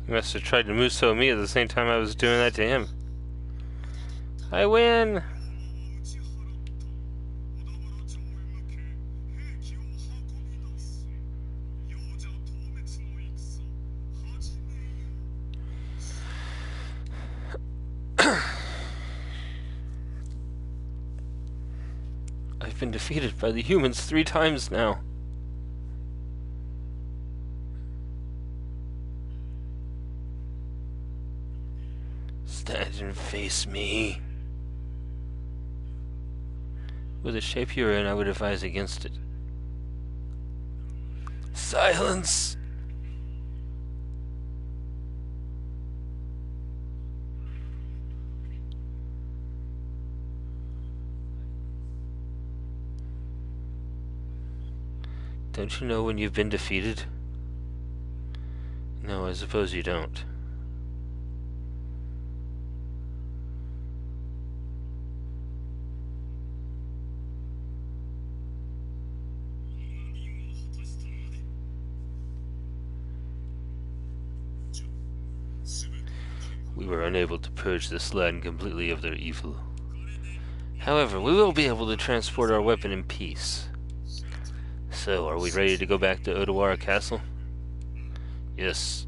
He must have tried to Muso me at the same time I was doing that to him. I win! I've been defeated by the humans 3 times now. Stand and face me. With the shape you're in, I would advise against it. Silence! Don't you know when you've been defeated? No, I suppose you don't. We were unable to purge this land completely of their evil. However, we will be able to transport our weapon in peace. So, are we ready to go back to Odawara Castle? Yes.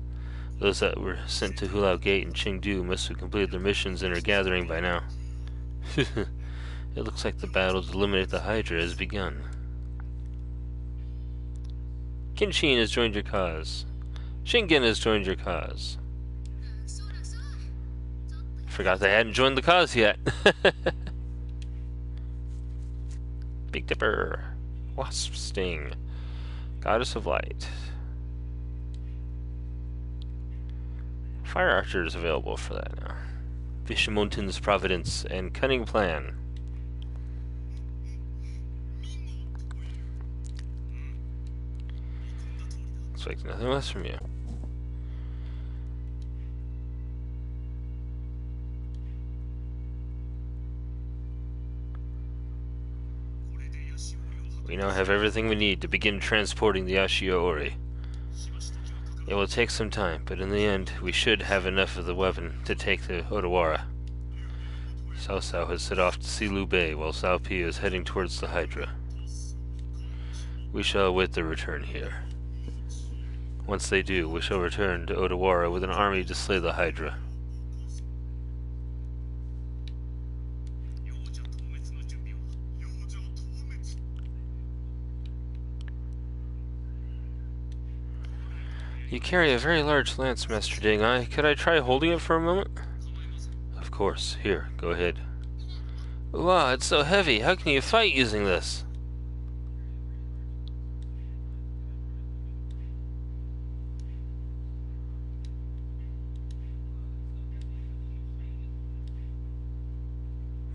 Those that were sent to Hulao Gate and Chengdu must have completed their missions and are gathering by now. It looks like the battle to eliminate the Hydra has begun. Kinshin has joined your cause. Shingen has joined your cause. Forgot they hadn't joined the cause yet. Big Dipper. Wasp Sting. Goddess of Light. Fire Archer is available for that now. Vishamontan's Providence and Cunning Plan. Expect nothing less from you. We now have everything we need to begin transporting the Ashio Ori. It will take some time, but in the end, we should have enough of the weapon to take to Odawara. Cao Cao has set off to Silu Bay, while Cao Pi is heading towards the Hydra. We shall await their return here. Once they do, we shall return to Odawara with an army to slay the Hydra. You carry a very large lance, Master Ding-Ai. Could I try holding it for a moment? Of course. Here, go ahead. Wow, it's so heavy. How can you fight using this?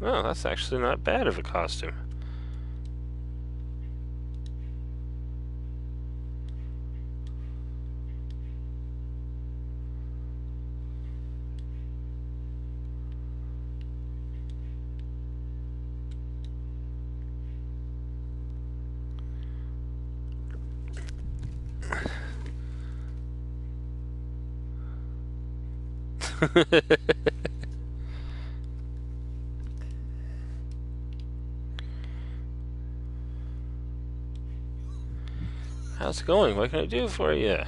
Oh, that's actually not bad of a costume. How's it going? What can I do for you?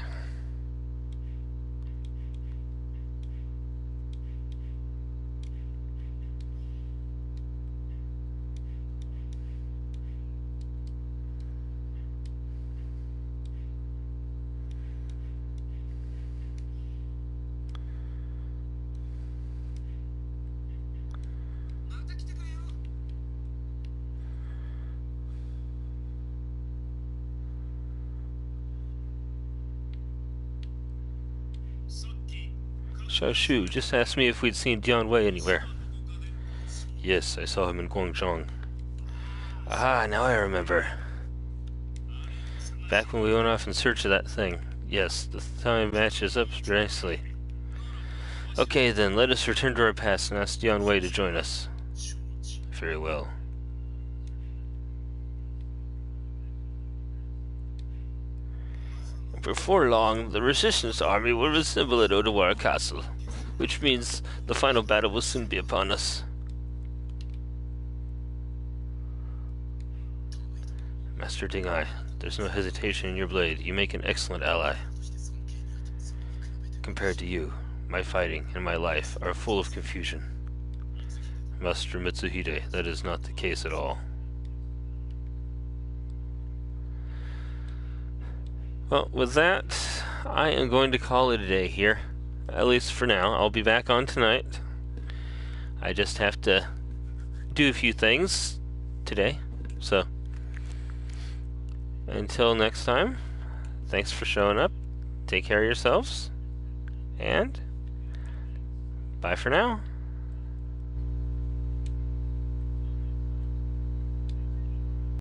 Shu just asked me if we'd seen Dian Wei anywhere. Yes, I saw him in Guangzhong. Ah, now I remember. Back when we went off in search of that thing. Yes, the time matches up nicely. Okay then, let us return to our past and ask Dian Wei to join us. Very well. Before long, the Resistance Army will assemble at Odawara Castle, which means the final battle will soon be upon us. Master Dingai, there's no hesitation in your blade. You make an excellent ally. Compared to you, my fighting and my life are full of confusion. Master Mitsuhide, that is not the case at all. Well, with that, I am going to call it a day here. At least for now. I'll be back on tonight. I just have to do a few things today. So, until next time, thanks for showing up. Take care of yourselves. And bye for now.